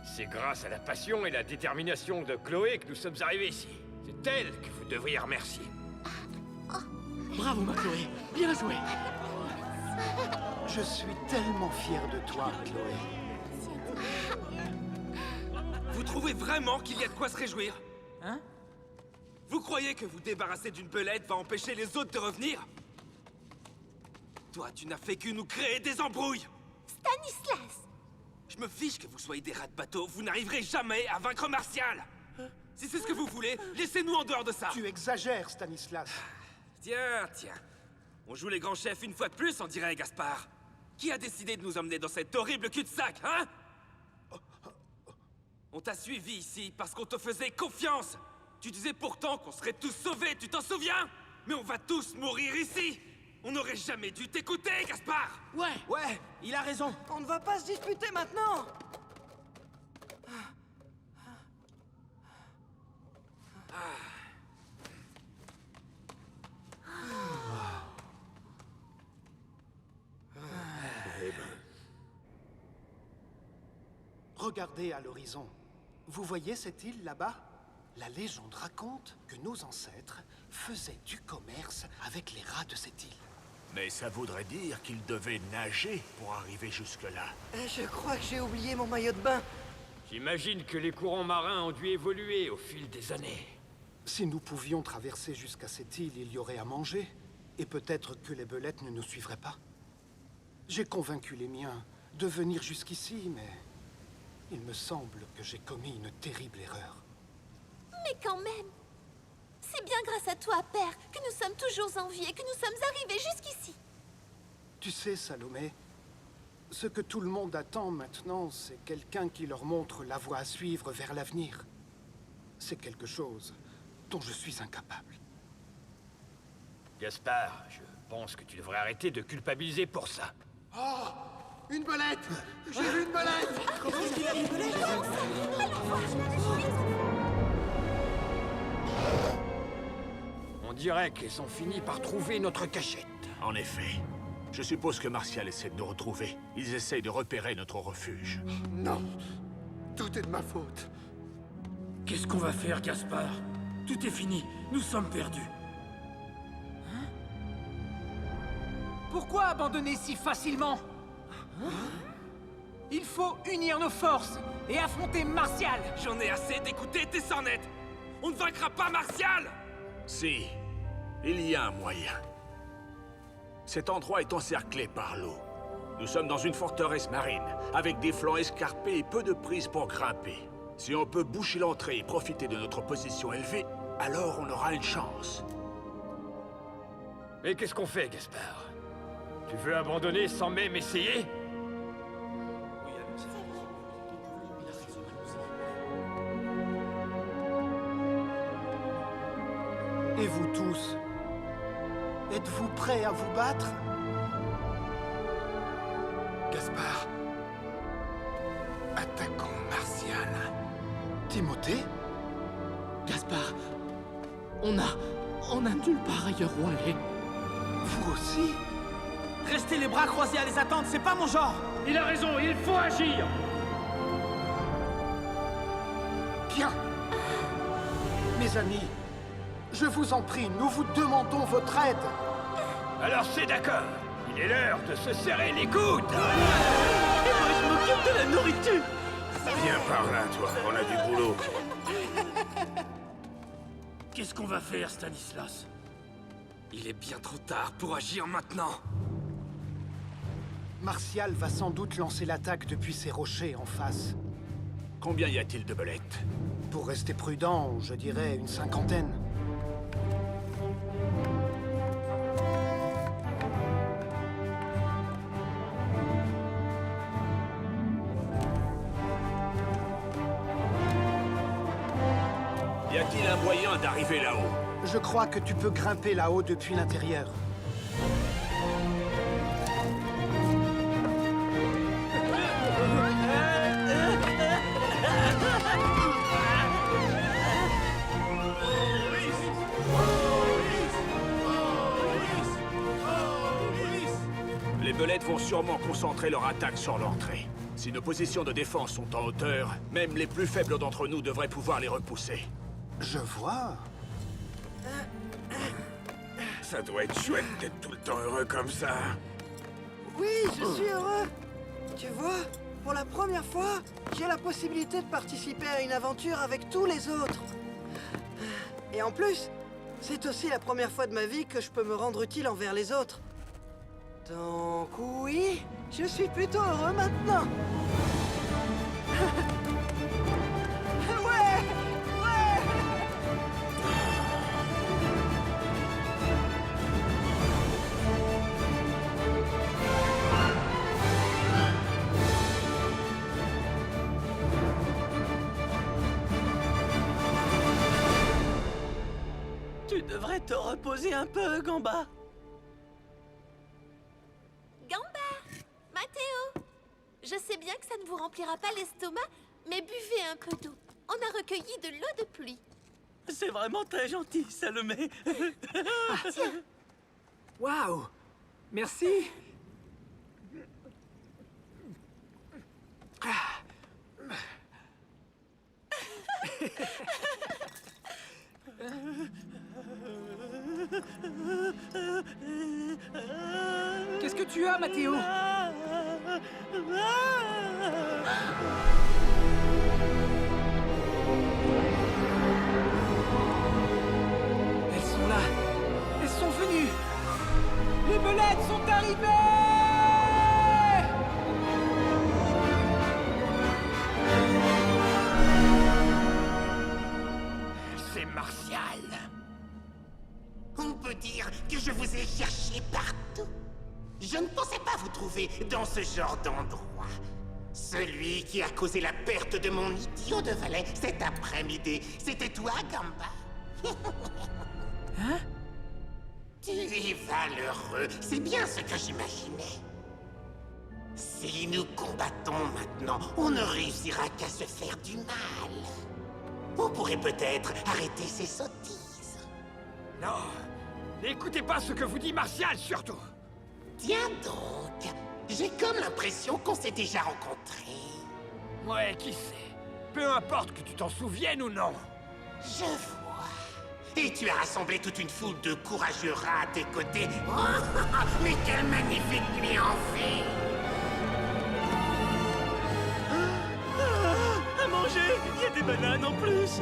c'est grâce à la passion et la détermination de Chloé que nous sommes arrivés ici. C'est elle que vous devriez remercier. Bravo, ma Chloé. Bien joué. Je suis tellement fier de toi, Chloé. Vous trouvez vraiment qu'il y a de quoi se réjouir? Hein? Vous croyez que vous débarrasser d'une belette va empêcher les autres de revenir? Toi, tu n'as fait que nous créer des embrouilles! Stanislas! Je me fiche que vous soyez des rats de bateau, vous n'arriverez jamais à vaincre Martial! Si c'est ce que vous voulez, laissez-nous en dehors de ça! Tu exagères, Stanislas. Tiens. On joue les grands chefs une fois de plus, on dirait, Gaspard. Qui a décidé de nous emmener dans cet horrible cul-de-sac, hein? On t'a suivi ici parce qu'on te faisait confiance! Tu disais pourtant qu'on serait tous sauvés, tu t'en souviens? Mais on va tous mourir ici! On n'aurait jamais dû t'écouter, Gaspard! Ouais, il a raison. On ne va pas se disputer maintenant. Regardez à l'horizon. Vous voyez cette île là-bas? La légende raconte que nos ancêtres faisaient du commerce avec les rats de cette île. Mais ça voudrait dire qu'ils devaient nager pour arriver jusque-là. Je crois que j'ai oublié mon maillot de bain. J'imagine que les courants marins ont dû évoluer au fil des années. Si nous pouvions traverser jusqu'à cette île, il y aurait à manger. Et peut-être que les belettes ne nous suivraient pas. J'ai convaincu les miens de venir jusqu'ici, mais... il me semble que j'ai commis une terrible erreur. Mais quand même, c'est bien grâce à toi, Père, que nous sommes toujours en vie et que nous sommes arrivés jusqu'ici. Tu sais, Salomé, ce que tout le monde attend maintenant, c'est quelqu'un qui leur montre la voie à suivre vers l'avenir. C'est quelque chose dont je suis incapable. Gaspard, je pense que tu devrais arrêter de culpabiliser pour ça. Oh! Une belette! J'ai vu une belette! Comment est-ce qu'il a une belette? On dirait qu'ils ont fini par trouver notre cachette. En effet. Je suppose que Martial essaie de nous retrouver. Ils essayent de repérer notre refuge. Non! Tout est de ma faute. Qu'est-ce qu'on va faire, Gaspard? Tout est fini. Nous sommes perdus. Pourquoi abandonner si facilement? Il faut unir nos forces et affronter Martial. J'en ai assez d'écouter tes sornettes. On ne vaincra pas Martial. Si, il y a un moyen. Cet endroit est encerclé par l'eau. Nous sommes dans une forteresse marine, avec des flancs escarpés et peu de prise pour grimper. Si on peut boucher l'entrée et profiter de notre position élevée, alors on aura une chance. Mais qu'est-ce qu'on fait, Gaspard? Tu veux abandonner sans même essayer? Et vous tous, êtes-vous prêts à vous battre? Gaspard. Attaquons Martial. Timothée? Gaspard, on a nulle part ailleurs où aller. Vous aussi? Rester les bras croisés à les attendre, c'est pas mon genre. Il a raison, il faut agir. Bien. Mes amis, je vous en prie, nous vous demandons votre aide. Alors c'est d'accord. Il est l'heure de se serrer les coudes. Et moi, je m'occupe de la nourriture. Viens par là, toi. On a du boulot. Qu'est-ce qu'on va faire, Stanislas? Il est bien trop tard pour agir maintenant. Martial va sans doute lancer l'attaque depuis ces rochers en face. Combien y a-t-il de belettes? Pour rester prudent, je dirais une 50aine. Y a-t-il un moyen d'arriver là-haut? Je crois que tu peux grimper là-haut depuis l'intérieur. Les belettes vont sûrement concentrer leur attaque sur l'entrée. Si nos positions de défense sont en hauteur, même les plus faibles d'entre nous devraient pouvoir les repousser. Je vois. Ça doit être chouette d'être tout le temps heureux comme ça. Oui, je suis heureux. Tu vois, pour la première fois, j'ai la possibilité de participer à une aventure avec tous les autres. Et en plus, c'est aussi la première fois de ma vie que je peux me rendre utile envers les autres. Donc oui, je suis plutôt heureux maintenant. Ouais! Ouais! Tu devrais te reposer un peu, Gamba. Gamba, Mathéo, je sais bien que ça ne vous remplira pas l'estomac, mais buvez un peu d'eau. On a recueilli de l'eau de pluie. C'est vraiment très gentil, Salomé. Tiens. Waouh! Merci. Qu'est-ce que tu as, Mathéo? Les belettes sont arrivées! C'est Martial. On peut dire que je vous ai cherché partout. Je ne pensais pas vous trouver dans ce genre d'endroit. Celui qui a causé la perte de mon idiot de valet cet après-midi, c'était toi, Gamba. Hein? Tu es valeureux, c'est bien ce que j'imaginais. Si nous combattons maintenant, on ne réussira qu'à se faire du mal. On pourrait peut-être arrêter ces sottises. Non, n'écoutez pas ce que vous dit Martial, surtout. Tiens donc, j'ai comme l'impression qu'on s'est déjà rencontrés. Ouais, qui sait? Peu importe que tu t'en souviennes ou non. Je vois. Et tu as rassemblé toute une foule de courageux rats à tes côtés. Mais quelle magnifique nuit en vie! À manger! Il y a des bananes en plus!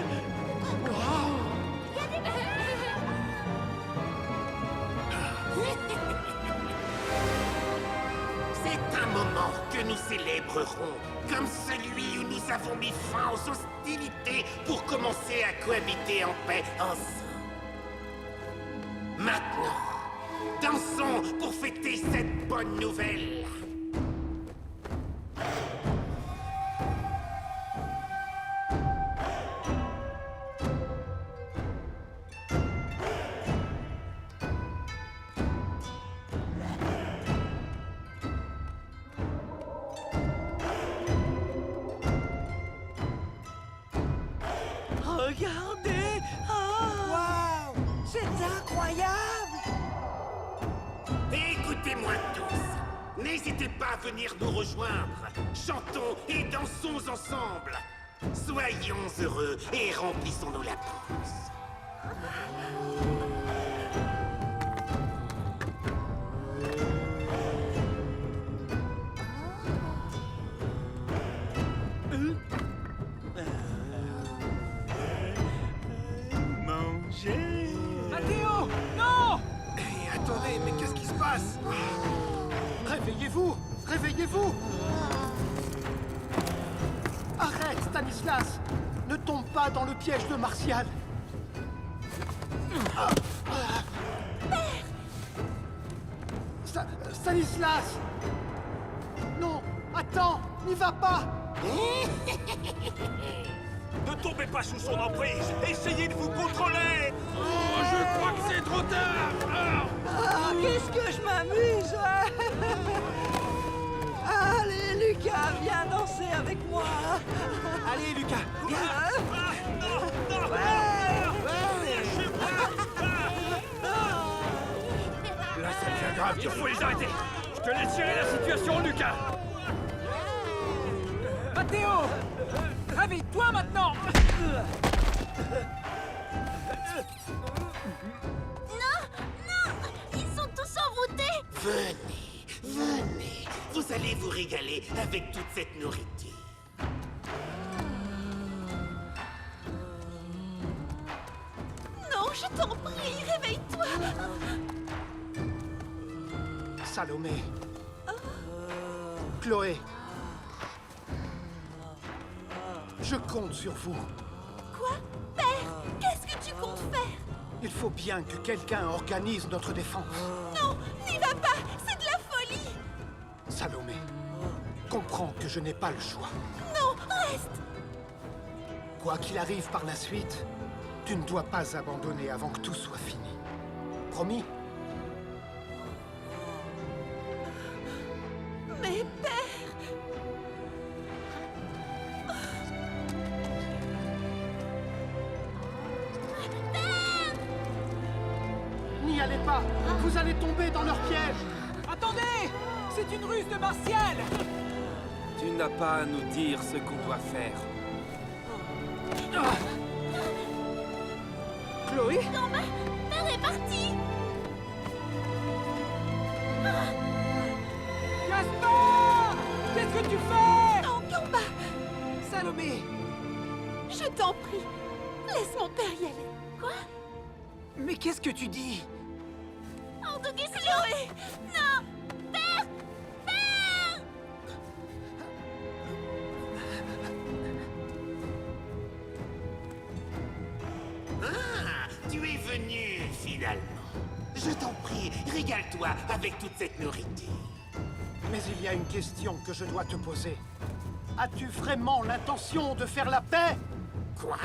C'est un moment que nous célébrerons, comme celui où nous avons mis fin aux hostilités pour commencer à cohabiter en paix ensemble. Maintenant, dansons pour fêter cette bonne nouvelle. Regardez! Waouh! C'est incroyable! Écoutez-moi tous, n'hésitez pas à venir nous rejoindre. Chantons et dansons ensemble. Soyons heureux et remplissons-nous la panse. Manger! Mathéo! Non! Hé, attendez, mais qu'est-ce qui se passe? Réveillez-vous! Réveillez-vous! Arrête, Stanislas! Ne tombe pas dans le piège de Martial! Stanislas! Non! Attends! N'y va pas! Ne tombez pas sous son emprise. Essayez de vous contrôler. Oh, je crois que c'est trop tard. Ah, qu'est-ce que je m'amuse! Allez, Lucas, viens danser avec moi! Allez, Lucas! Là, ça devient grave. Il faut les arrêter. Je te laisse gérer la situation, Lucas. Mathéo! Réveille-toi maintenant! Non! Non! Ils sont tous envoûtés! Venez, venez. Vous allez vous régaler avec toute cette nourriture. Non, je t'en prie, réveille-toi! Salomé. Chloé. Je compte sur vous. Quoi? Père, qu'est-ce que tu comptes faire? Il faut bien que quelqu'un organise notre défense. Non, n'y va pas! C'est de la folie! Salomé, comprends que je n'ai pas le choix. Non, reste! Quoi qu'il arrive par la suite, tu ne dois pas abandonner avant que tout soit fini. Promis? Mais père! N'y allez pas! Vous allez tomber dans leur piège! Attendez! C'est une ruse de Martial! Tu n'as pas à nous dire ce qu'on doit faire. Chloé? Gamba, père est parti! Gaspard! Qu'est-ce que tu fais? Non, Gamba! Salomé! Je t'en prie, laisse mon père y aller. Quoi? Mais qu'est-ce que tu dis? En tout cas, c'est Chloé! Non! Père! Père! Ah, tu es venu, finalement. Je t'en prie, régale-toi avec toute cette nourriture. Mais il y a une question que je dois te poser. As-tu vraiment l'intention de faire la paix? Quoi?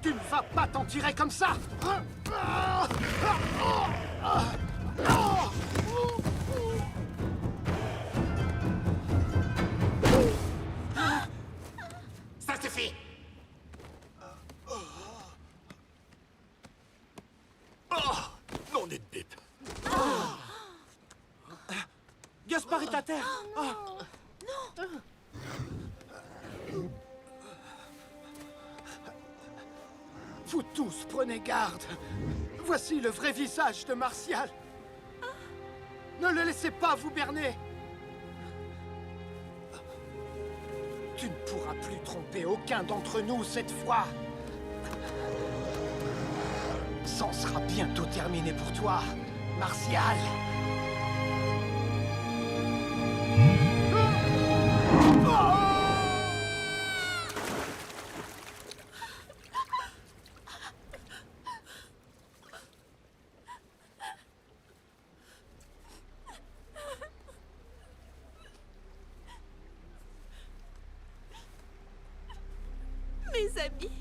Tu ne vas pas t'en tirer comme ça! Ça suffit! Oh! Non, nez de pipe. Gaspard est à terre! Vous tous, prenez garde. Voici le vrai visage de Martial. Ne le laissez pas vous berner. Tu ne pourras plus tromper aucun d'entre nous cette fois. C'en sera bientôt terminé pour toi, Martial. Mes amis,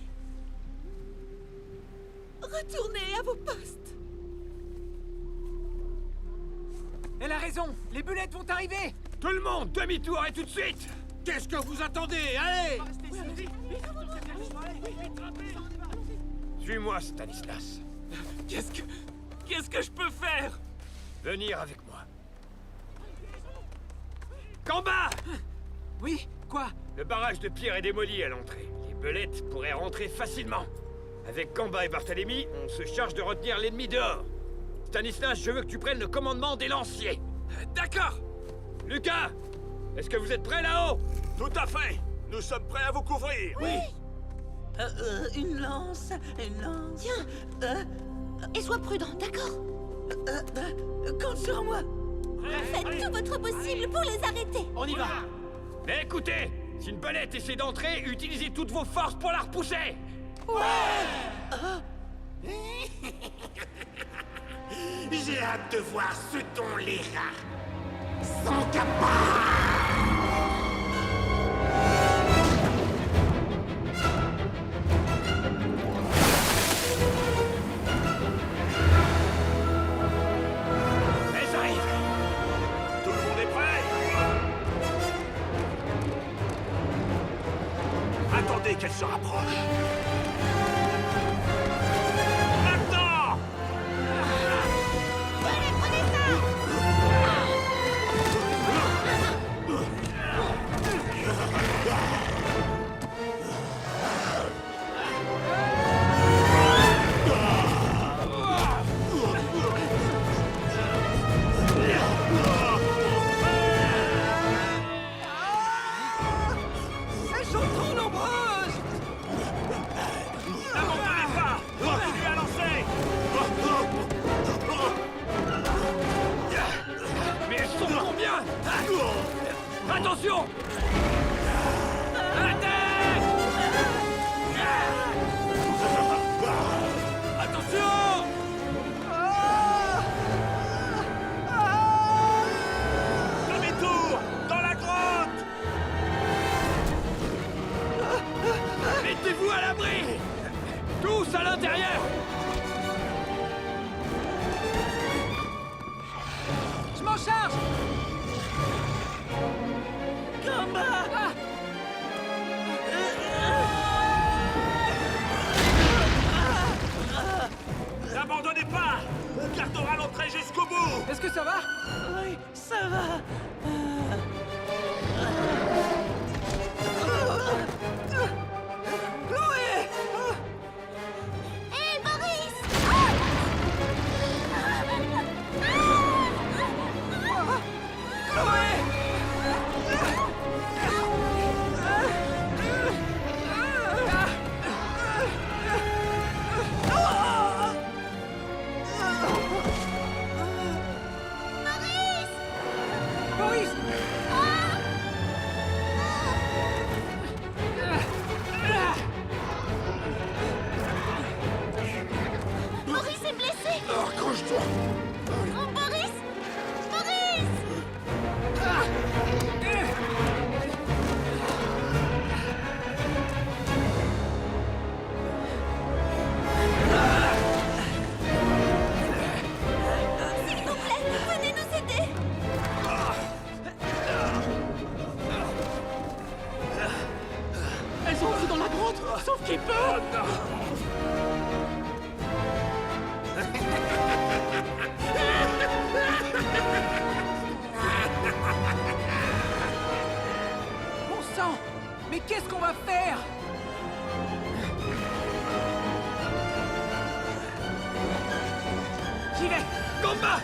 retournez à vos postes. Elle a raison, les bulettes vont arriver. Tout le monde, demi-tour et tout de suite! Qu'est-ce que vous attendez? Allez! Suis-moi, Stanislas. Qu'est-ce que je peux faire? Venir avec moi. Gamba! Oui, quoi? Le barrage de pierre est démoli à l'entrée. Les belettes pourraient rentrer facilement. Avec Gamba et Barthélemy, on se charge de retenir l'ennemi dehors. Stanislas, je veux que tu prennes le commandement des lanciers. D'accord! Lucas! Est-ce que vous êtes prêts là-haut? Tout à fait. Nous sommes prêts à vous couvrir. Oui. Une lance. Tiens. Et sois prudent, d'accord? Compte sur moi. Faites tout votre possible pour les arrêter. On y va. Mais écoutez, si une belette essaie d'entrer, utilisez toutes vos forces pour la repousser. J'ai hâte de voir ce dont les rats sont capables. Elles arrivent. Tout le monde est prêt? Attendez qu'elle se rapproche. Maintenant! Prenez ça! Elles sont trop nombreuses! N'abandonnez pas! Continuez à lancer! Mais elles sont combien? Attention! Attention! Demi-tour! Dans la grotte! Mettez-vous à l'abri! Tous à l'intérieur! Je m'en charge! Gamba! N'abandonnez pas! On gardera l'entrée jusqu'au bout! Est-ce que ça va? Oui, ça va. Chloé! Hé, Boris! Chloé! Oh, Boris! Boris! S'il vous plaît, venez nous aider! Elles entrent dans la grotte, sauf qu'il peut. Bon sang! Mais qu'est-ce qu'on va faire? J'y vais! Combat!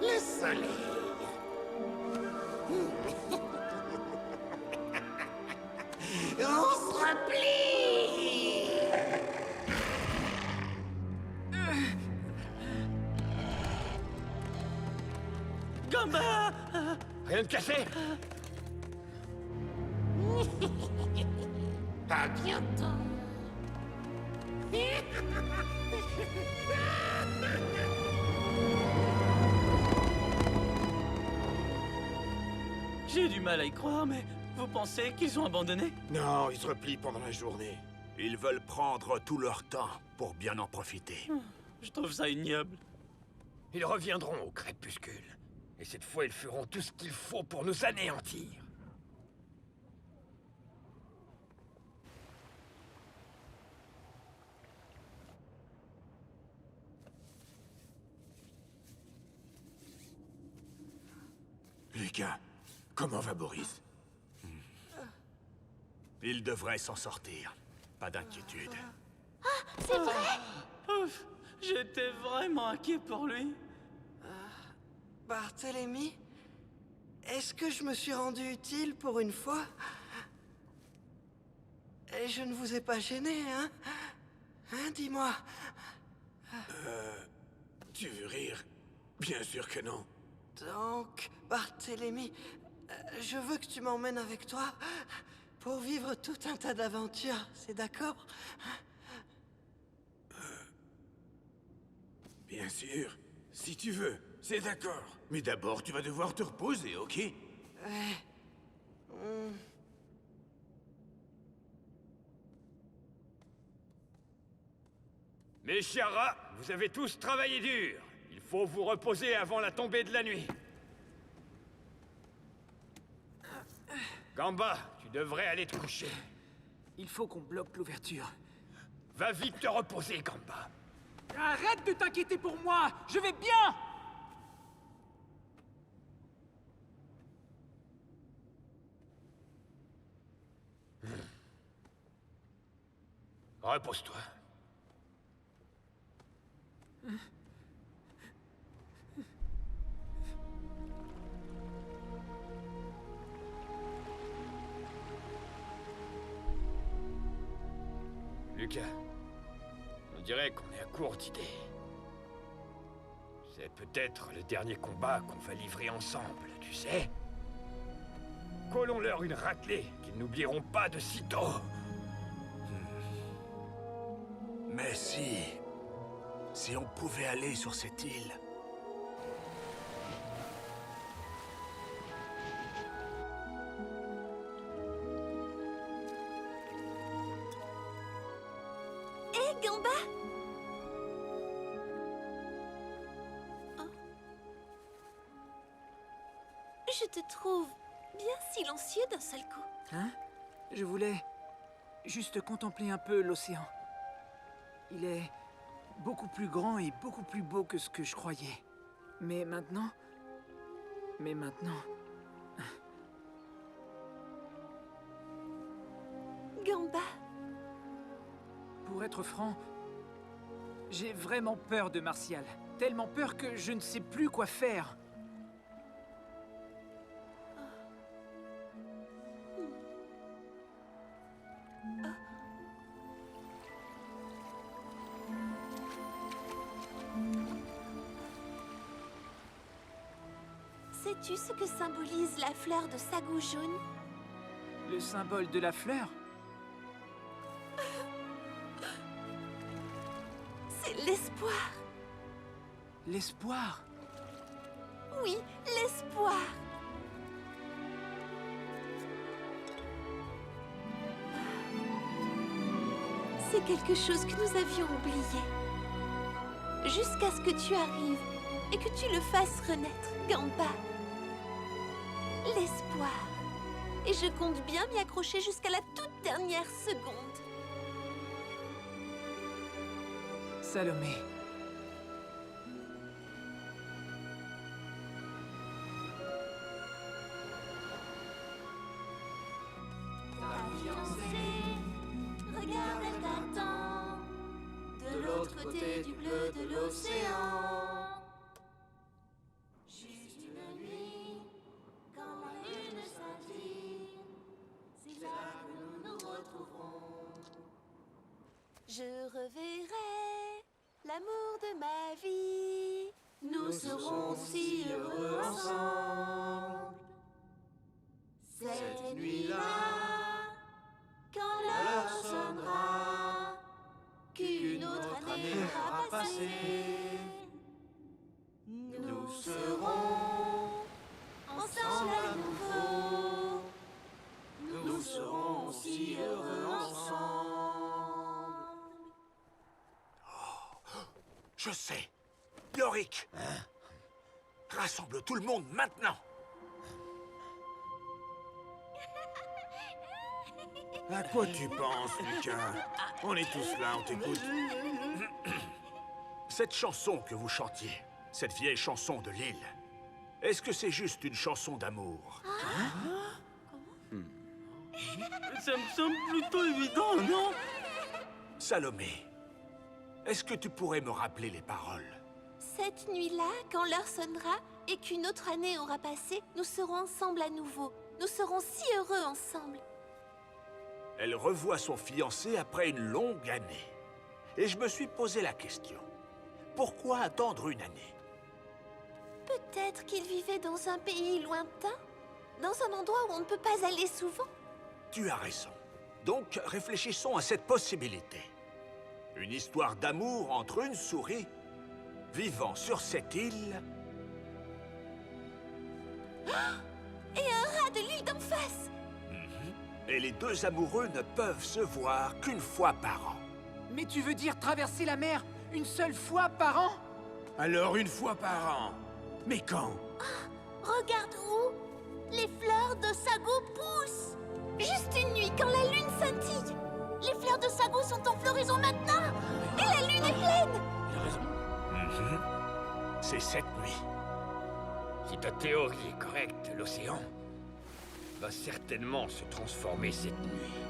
Le soleil. On se replie. Gamba! Rien de cassé? À bientôt. J'ai du mal à y croire, mais vous pensez qu'ils ont abandonné? Non, ils se replient pendant la journée. Ils veulent prendre tout leur temps pour bien en profiter. Je trouve ça ignoble. Ils reviendront au crépuscule. Et cette fois, ils feront tout ce qu'il faut pour nous anéantir. Lucas, comment va Boris? Il devrait s'en sortir. Pas d'inquiétude. C'est vrai! Ouf, j'étais vraiment inquiet pour lui. Barthélemy, est-ce que je me suis rendu utile pour une fois? Et je ne vous ai pas gêné, hein? Hein, dis-moi. Tu veux rire? Bien sûr que non. Donc, Barthélemy, je veux que tu m'emmènes avec toi pour vivre tout un tas d'aventures, c'est d'accord? Bien sûr, si tu veux, c'est d'accord. Mais d'abord, tu vas devoir te reposer, ok? Ouais. Mes chers rats, vous avez tous travaillé dur. Il faut vous reposer avant la tombée de la nuit. Gamba, tu devrais aller te coucher. Il faut qu'on bloque l'ouverture. Va vite te reposer, Gamba. Arrête de t'inquiéter pour moi! Je vais bien! Repose-toi. Lucas, on dirait qu'on est à court d'idées. C'est peut-être le dernier combat qu'on va livrer ensemble, tu sais? Collons-leur une raclée qu'ils n'oublieront pas de sitôt. Mais si on pouvait aller sur cette île. Hé, Gamba! Oh. Je te trouve bien silencieux d'un seul coup. Hein? Je voulais juste contempler un peu l'océan. Il est beaucoup plus grand et beaucoup plus beau que ce que je croyais. Mais maintenant... Gamba, Pour être franc, j'ai vraiment peur de Martial. Tellement peur que je ne sais plus quoi faire. c'est Sais-tu ce que symbolise la fleur de sagou jaune? Le symbole de la fleur? C'est l'espoir. L'espoir? Oui, l'espoir. C'est quelque chose que nous avions oublié. Jusqu'à ce que tu arrives et que tu le fasses renaître, Gamba. L'espoir. Et je compte bien m'y accrocher jusqu'à la toute dernière seconde. Salomé. Regarde, elle t'attend. De l'autre côté du bleu de l'océan. Juste une nuit, quand la lune scintille, c'est là que nous nous retrouverons. Je reverrai l'amour de ma vie. Nous serons si heureux ensemble. Cette nuit-là, quand l'heure sonnera, qu'une autre année aura passé, nous serons ensemble à nouveau. Nous serons si heureux ensemble. Je sais. Yorick. Rassemble tout le monde maintenant. À quoi tu penses, Lucas? On est tous là, on t'écoute. Cette chanson que vous chantiez, cette vieille chanson de l'île, est-ce que c'est juste une chanson d'amour? Ça me semble plutôt évident, non? Salomé, est-ce que tu pourrais me rappeler les paroles? Cette nuit-là, quand l'heure sonnera et qu'une autre année aura passé, nous serons ensemble à nouveau. Nous serons si heureux ensemble. Elle revoit son fiancé après une longue année. Et je me suis posé la question. Pourquoi attendre une année? Peut-être qu'il vivait dans un pays lointain, dans un endroit où on ne peut pas aller souvent. Tu as raison. Donc, réfléchissons à cette possibilité. Une histoire d'amour entre une souris vivant sur cette île... Et un rat de l'île d'en face. Et les deux amoureux ne peuvent se voir qu'une fois par an. Mais tu veux dire traverser la mer une seule fois par an? Alors une fois par an. Mais quand? Regarde où les fleurs de sago poussent. Juste une nuit, quand la lune scintille. Les fleurs de sago sont en floraison maintenant. Et la lune est pleine. C'est cette nuit. Si ta théorie est correcte, l'océan va certainement se transformer cette nuit.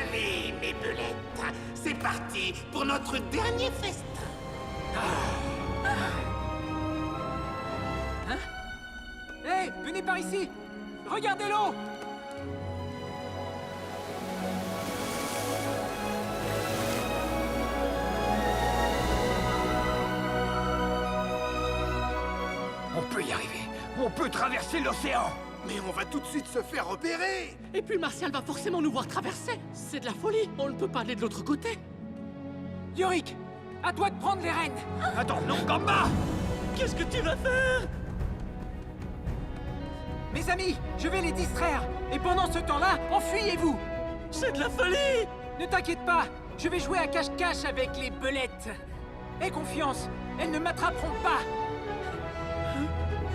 Allez, mes belettes, c'est parti pour notre dernier festin. Hein? Hé, venez par ici! Regardez l'eau! On peut y arriver. On peut traverser l'océan. Mais on va tout de suite se faire repérer. Et puis le Martial va forcément nous voir traverser. C'est de la folie. On ne peut pas aller de l'autre côté. Yorick, à toi de prendre les rênes! Attends, non, Gamba! Qu'est-ce que tu vas faire? Mes amis, je vais les distraire. Et pendant ce temps-là, enfuyez-vous! C'est de la folie! Ne t'inquiète pas, je vais jouer à cache-cache avec les belettes. Aie confiance, elles ne m'attraperont pas.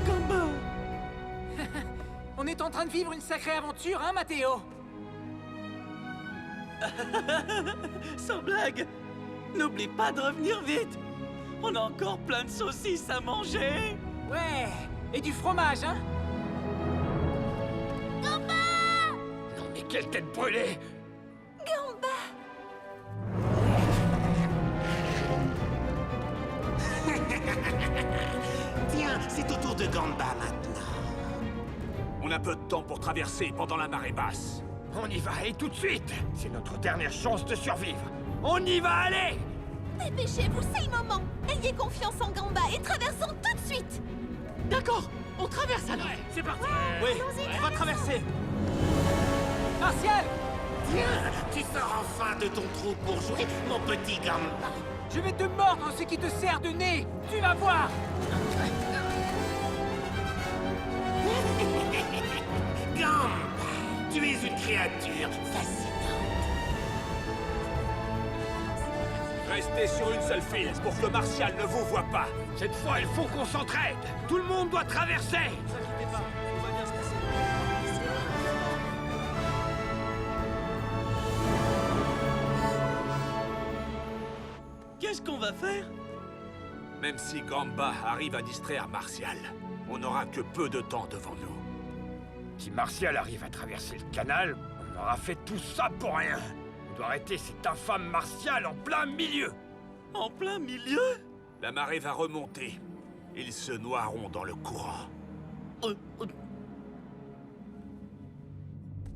Gamba! On est en train de vivre une sacrée aventure, hein, Mathéo? Sans blague! N'oublie pas de revenir vite! On a encore plein de saucisses à manger! Ouais, et du fromage, hein? Gamba! quelle tête brûlée! Gamba! Tiens, c'est au tour de Gamba maintenant. On a peu de temps pour traverser pendant la marée basse. On y va, et tout de suite! C'est notre dernière chance de survivre! On y va, allez! Dépêchez-vous, c'est le moment! Ayez confiance en Gamba et traversons tout de suite! D'accord, on traverse alors. C'est parti. Oui, on va traverser. Martial! Tiens, tu sors enfin de ton trou pour jouer, mon petit Gamba. Je vais te mordre ce qui te sert de nez! Tu vas voir! Gamba, tu es une créature fascinante. Restez sur une seule file pour que Martial ne vous voie pas. Cette fois, il faut qu'on s'entraide! Tout le monde doit traverser! Ne vous inquiétez pas, tout va bien se passer. Qu'est-ce qu'on va faire? Même si Gamba arrive à distraire Martial, on n'aura que peu de temps devant nous. Si Martial arrive à traverser le canal, on aura fait tout ça pour rien! On doit arrêter cet infâme Martial en plein milieu! En plein milieu? La marée va remonter. Ils se noieront dans le courant.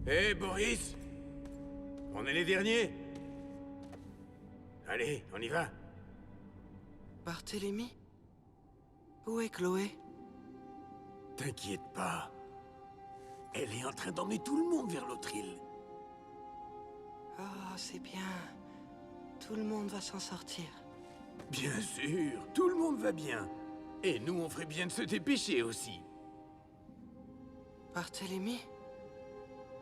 Hé, Boris! On est les derniers. Allez, on y va. Barthélemy? Où est Chloé? T'inquiète pas. Elle est en train d'emmener tout le monde vers l'autre île. Oh, c'est bien. Tout le monde va s'en sortir. Bien sûr, tout le monde va bien. Et nous, on ferait bien de se dépêcher aussi. Barthélemy?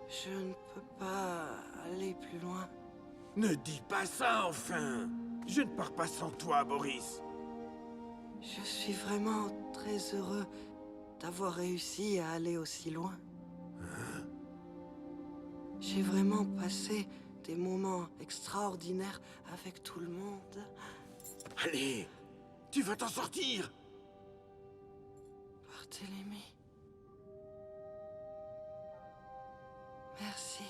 Je ne peux pas aller plus loin. Ne dis pas ça, enfin! Je ne pars pas sans toi, Boris. Je suis vraiment très heureux d'avoir réussi à aller aussi loin. J'ai vraiment passé des moments extraordinaires avec tout le monde. Allez, tu vas t'en sortir! Barthélemy. Merci.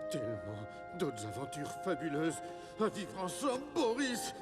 Tellement d'autres aventures fabuleuses à vivre ensemble, Boris!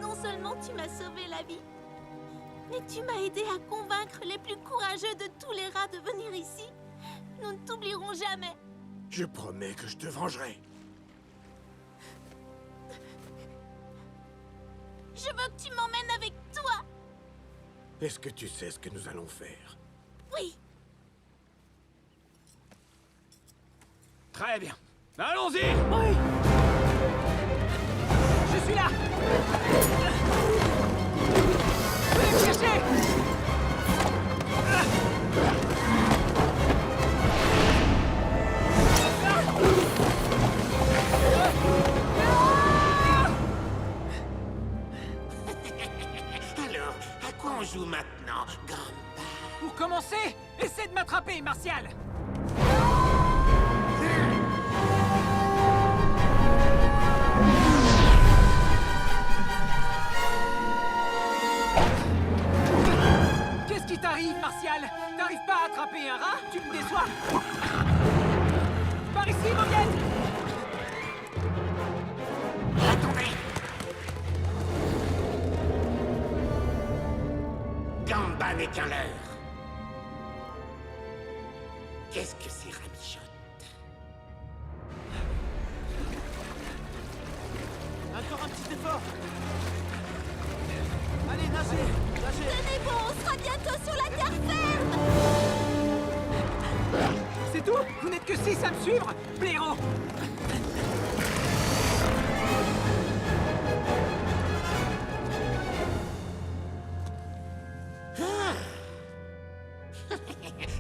Non seulement tu m'as sauvé la vie, mais tu m'as aidé à convaincre les plus courageux de tous les rats de venir ici. Nous ne t'oublierons jamais. Je promets que je te vengerai. Je veux que tu m'emmènes avec toi. Est-ce que tu sais ce que nous allons faire? Oui. Très bien. Allons-y! Oui! Je suis là! Venez me chercher! Alors, à quoi on joue maintenant, Gamba? Pour commencer, essaie de m'attraper, Martial! Qu'est-ce qui t'arrive, Martial? T'arrives pas à attraper un rat? Tu me déçois! Par ici, Moyenne! Attendez! Gamba n'est qu'un leurre. Qu'est-ce que c'est, Ramichot? Encore un petit effort. Allez, nagez. Tenez bon, on sera bientôt sur la terre ferme. C'est tout? Vous n'êtes que 6 à me suivre? Blaireau!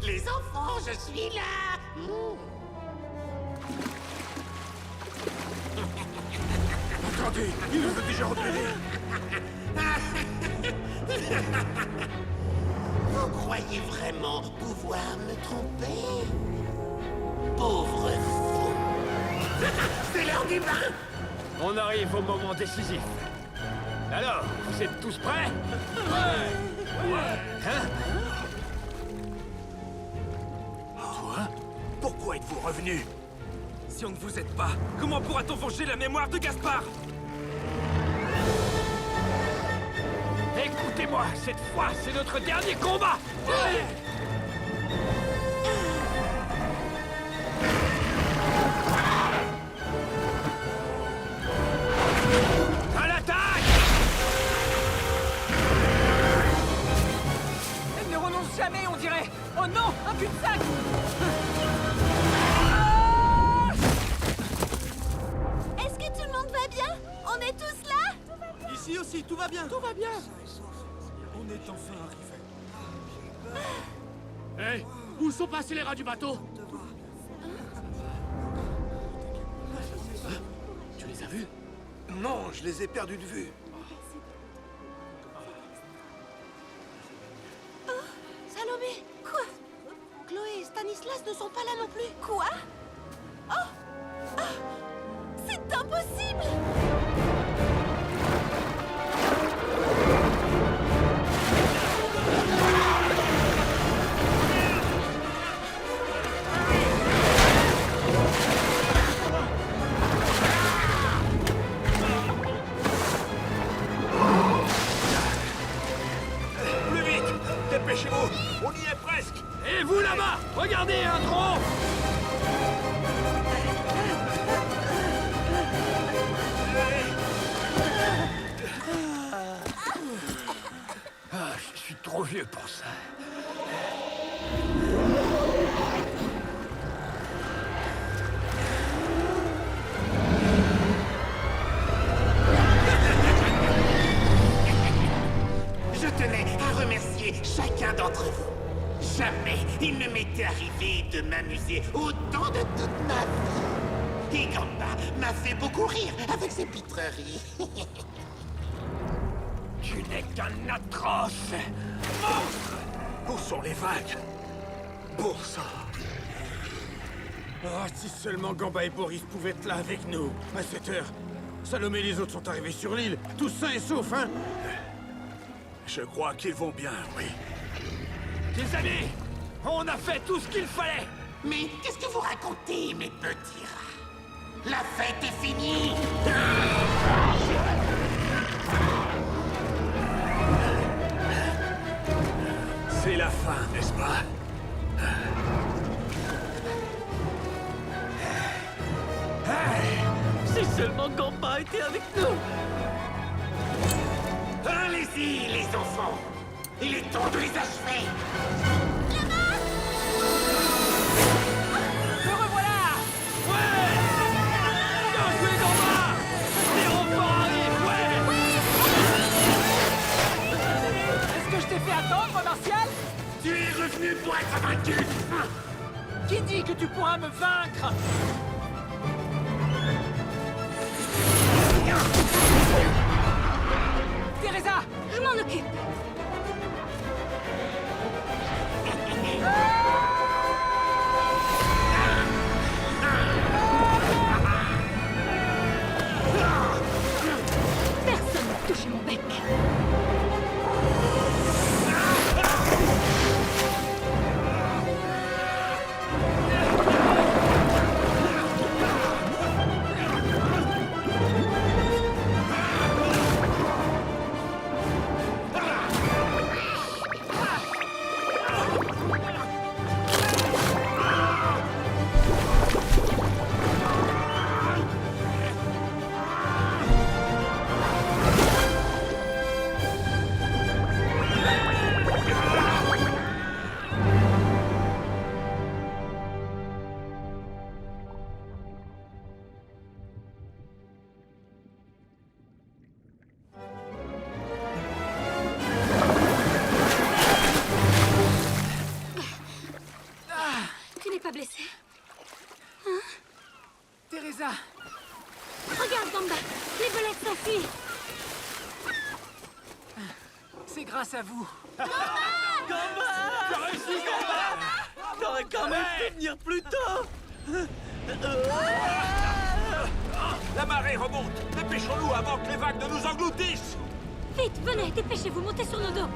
Les enfants, je suis là. Attendez, il nous a déjà repérés. Vous croyez vraiment pouvoir me tromper? Pauvre fou. C'est l'heure du bain. On arrive au moment décisif. Alors, vous êtes tous prêts? Ouais. Hein? Toi? Pourquoi êtes-vous revenu? Si on ne vous aide pas, comment pourra-t-on venger la mémoire de Gaspard? Écoutez-moi, cette fois, c'est notre dernier combat! À l'attaque! Elle ne renonce jamais, on dirait! Oh non, un cul-de-sac! Est-ce que tout le monde va bien? On est tous là? Ici aussi, tout va bien. Tout va bien. On est enfin arrivé. Hé, où sont passés les rats du bateau? Tu les as vus? Non, je les ai perdus de vue. Salomé, quoi? Chloé et Stanislas ne sont pas là non plus. Quoi? Oh! C'est impossible! Plus vite! Dépêchez-vous! On y est presque! Et vous là-bas, regardez un tronc! Ah, je suis trop vieux pour ça. Je tenais à remercier chacun d'entre vous. Jamais il ne m'était arrivé de m'amuser autant de toute ma vie. Et Gamba m'a fait beaucoup rire avec ses pitreries. Tu n'es qu'un atroce monstre! Où sont les vagues? Pour ça. Ah, si seulement Gamba et Boris pouvaient être là avec nous. À cette heure, Salomé et les autres sont arrivés sur l'île, tous sains et saufs, hein? Je crois qu'ils vont bien, oui. Les amis, on a fait tout ce qu'il fallait! Mais qu'est-ce que vous racontez, mes petits rats? La fête est finie! C'est la fin, n'est-ce pas? Si seulement Gamba était avec nous! Allez-y, les enfants! Il est temps de les achever! Me revoilà! Ouais! Bien joué, Gamba! Les renforts arrivent, ouais! Est-ce que je t'ai fait attendre, Martial? Tu es revenu pour être vaincu! Qui dit que tu pourras me vaincre? Teresa! Je m'en occupe. Personne n'a touché mon bec. pas blessé? Hein? Teresa! Regarde, Gamba! Les belettes s'enfuient! C'est grâce à vous. Gamba! T'as réussi, Gamba! T'aurais quand même pu venir plus tôt! La marée remonte. Dépêchons-nous avant que les vagues ne nous engloutissent. Vite, venez, dépêchez-vous, montez sur nos dos!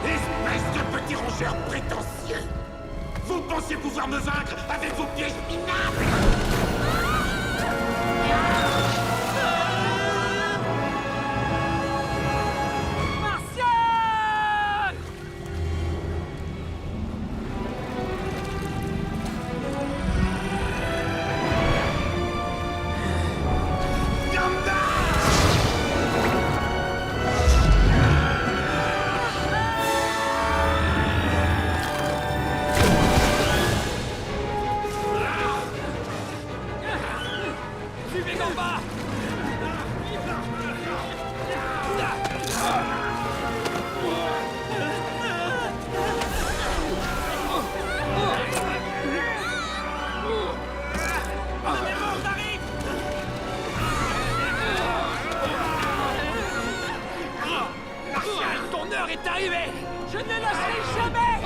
Espèce de petit rongeur prétentieux! Vous pensez pouvoir me vaincre avec vos pièges minables? Martial! Suivez Gamba! Martial, ton heure est arrivée! Je ne lâcherai jamais!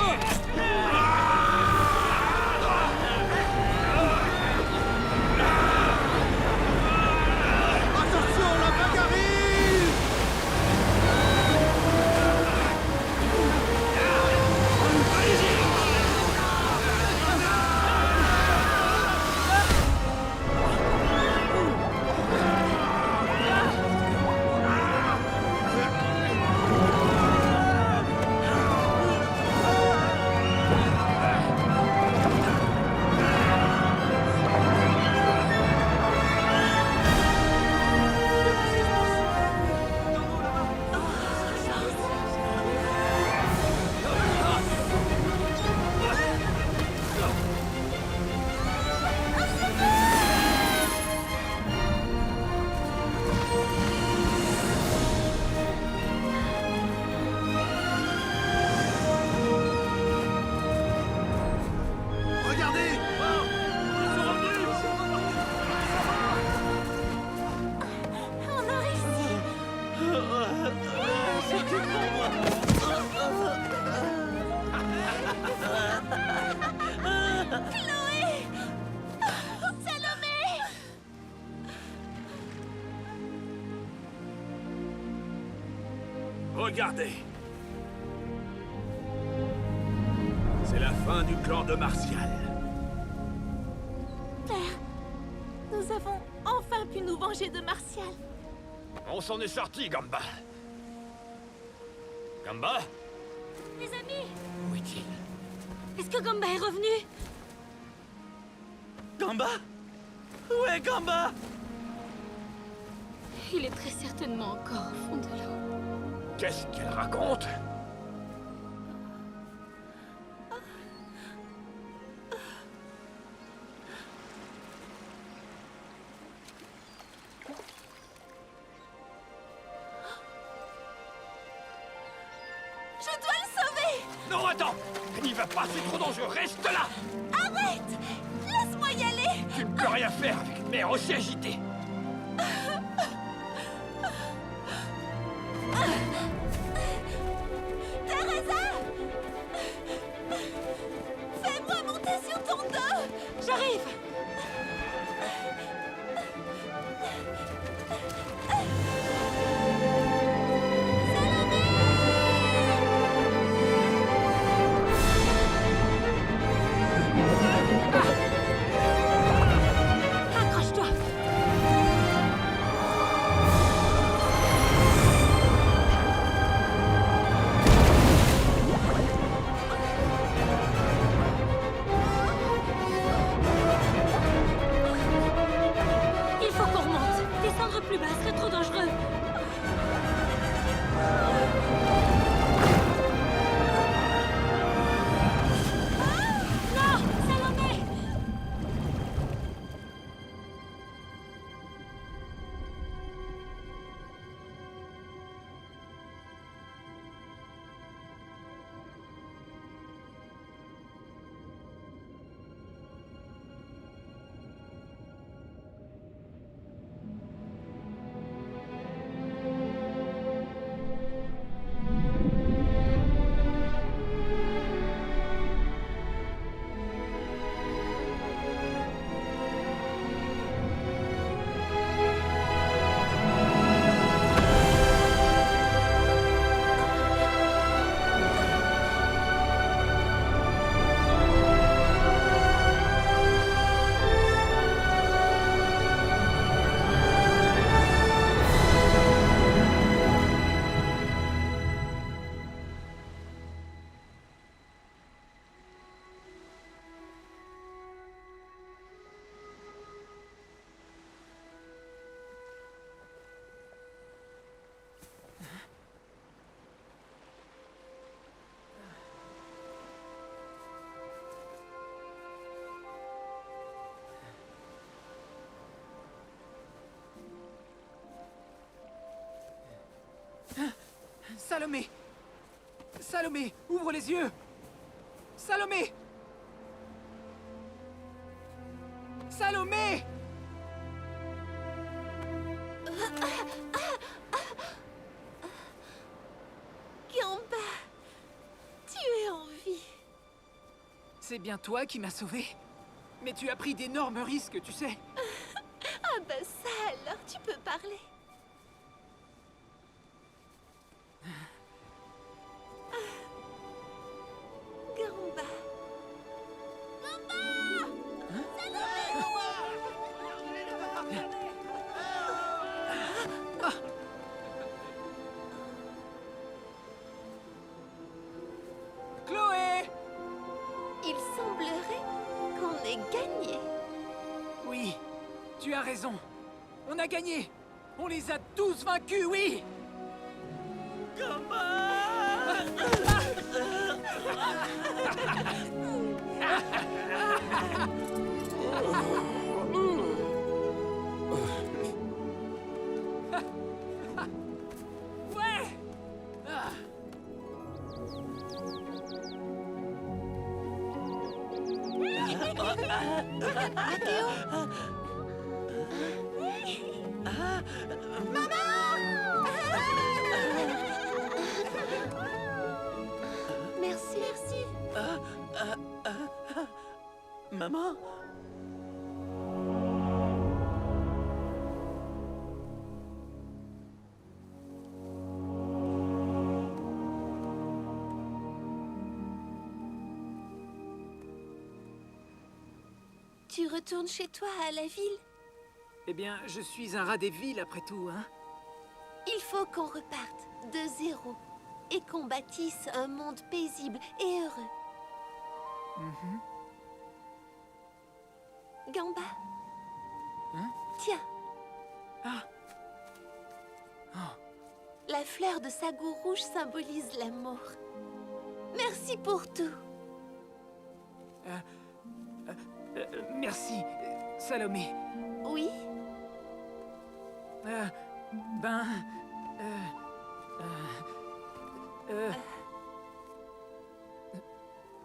Attention, la vague arrive! Regardez! On a réussi! Chloé! Salomé! Regardez. C'est la fin du clan de Martial. Père, nous avons enfin pu nous venger de Martial. On s'en est sorti, Gamba. Gamba? Les amis! Où est-il? Est-ce que Gamba est revenu? Gamba? Où est Gamba? Il est très certainement encore au fond de l'eau. Qu'est-ce qu'elle raconte? Je dois le sauver! Non, attends! N'y va pas, c'est trop dangereux, reste là! Arrête! Laisse-moi y aller! Tu ne peux rien faire avec une mer aussi agitée! Teresa! Fais-moi monter sur ton dos! J'arrive! Accroche-toi! Salomé! Salomé, ouvre les yeux! Salomé! Salomé! Gamba, tu es en vie. C'est bien toi qui m'as sauvé. Mais tu as pris d'énormes risques, tu sais. Ah bah ça alors, tu peux parler. Gamba. Chloé! Il semblerait qu'on ait gagné. Oui, tu as raison. On a gagné. On les a tous vaincus, oui! Ouais! Ah. Merci. Merci. Maman? Tu retournes chez toi à la ville? Eh bien, je suis un rat des villes après tout, hein? Il faut qu'on reparte de zéro et qu'on bâtisse un monde paisible et heureux. Gamba. Hein? Tiens. Ah. La fleur de sagou rouge symbolise l'amour. Merci pour tout. Merci, Salomé. Oui?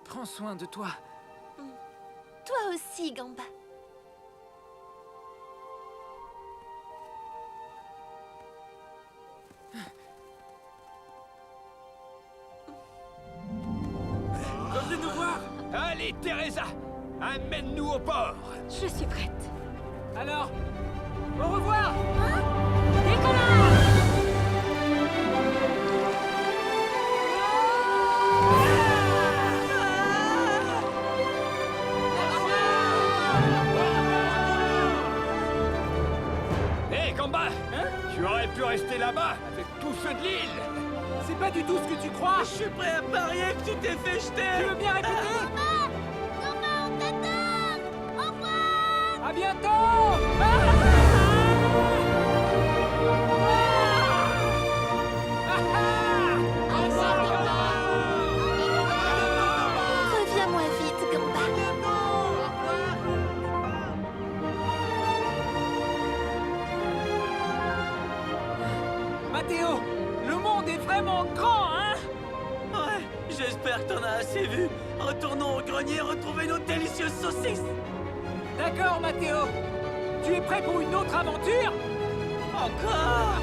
Prends soin de toi. Toi aussi, Gamba. Revenez nous voir! Allez, Teresa! Amène-nous au port! Je suis prête. Alors, au revoir! Hé, Gamba! Tu aurais pu rester là-bas avec tous ceux de l'île! C'est pas du tout ce que tu crois! Je suis prêt à parier que tu t'es fait jeter! Tu veux bien répéter? Gamba, on t'attend! Au revoir! À bientôt! Reviens-moi vite, Gamba. Mathéo, le monde est vraiment grand, hein? Ouais, j'espère que t'en as assez vu. Retournons au grenier retrouver nos délicieuses saucisses. D'accord, Mathéo. Tu es prêt pour une autre aventure? Encore?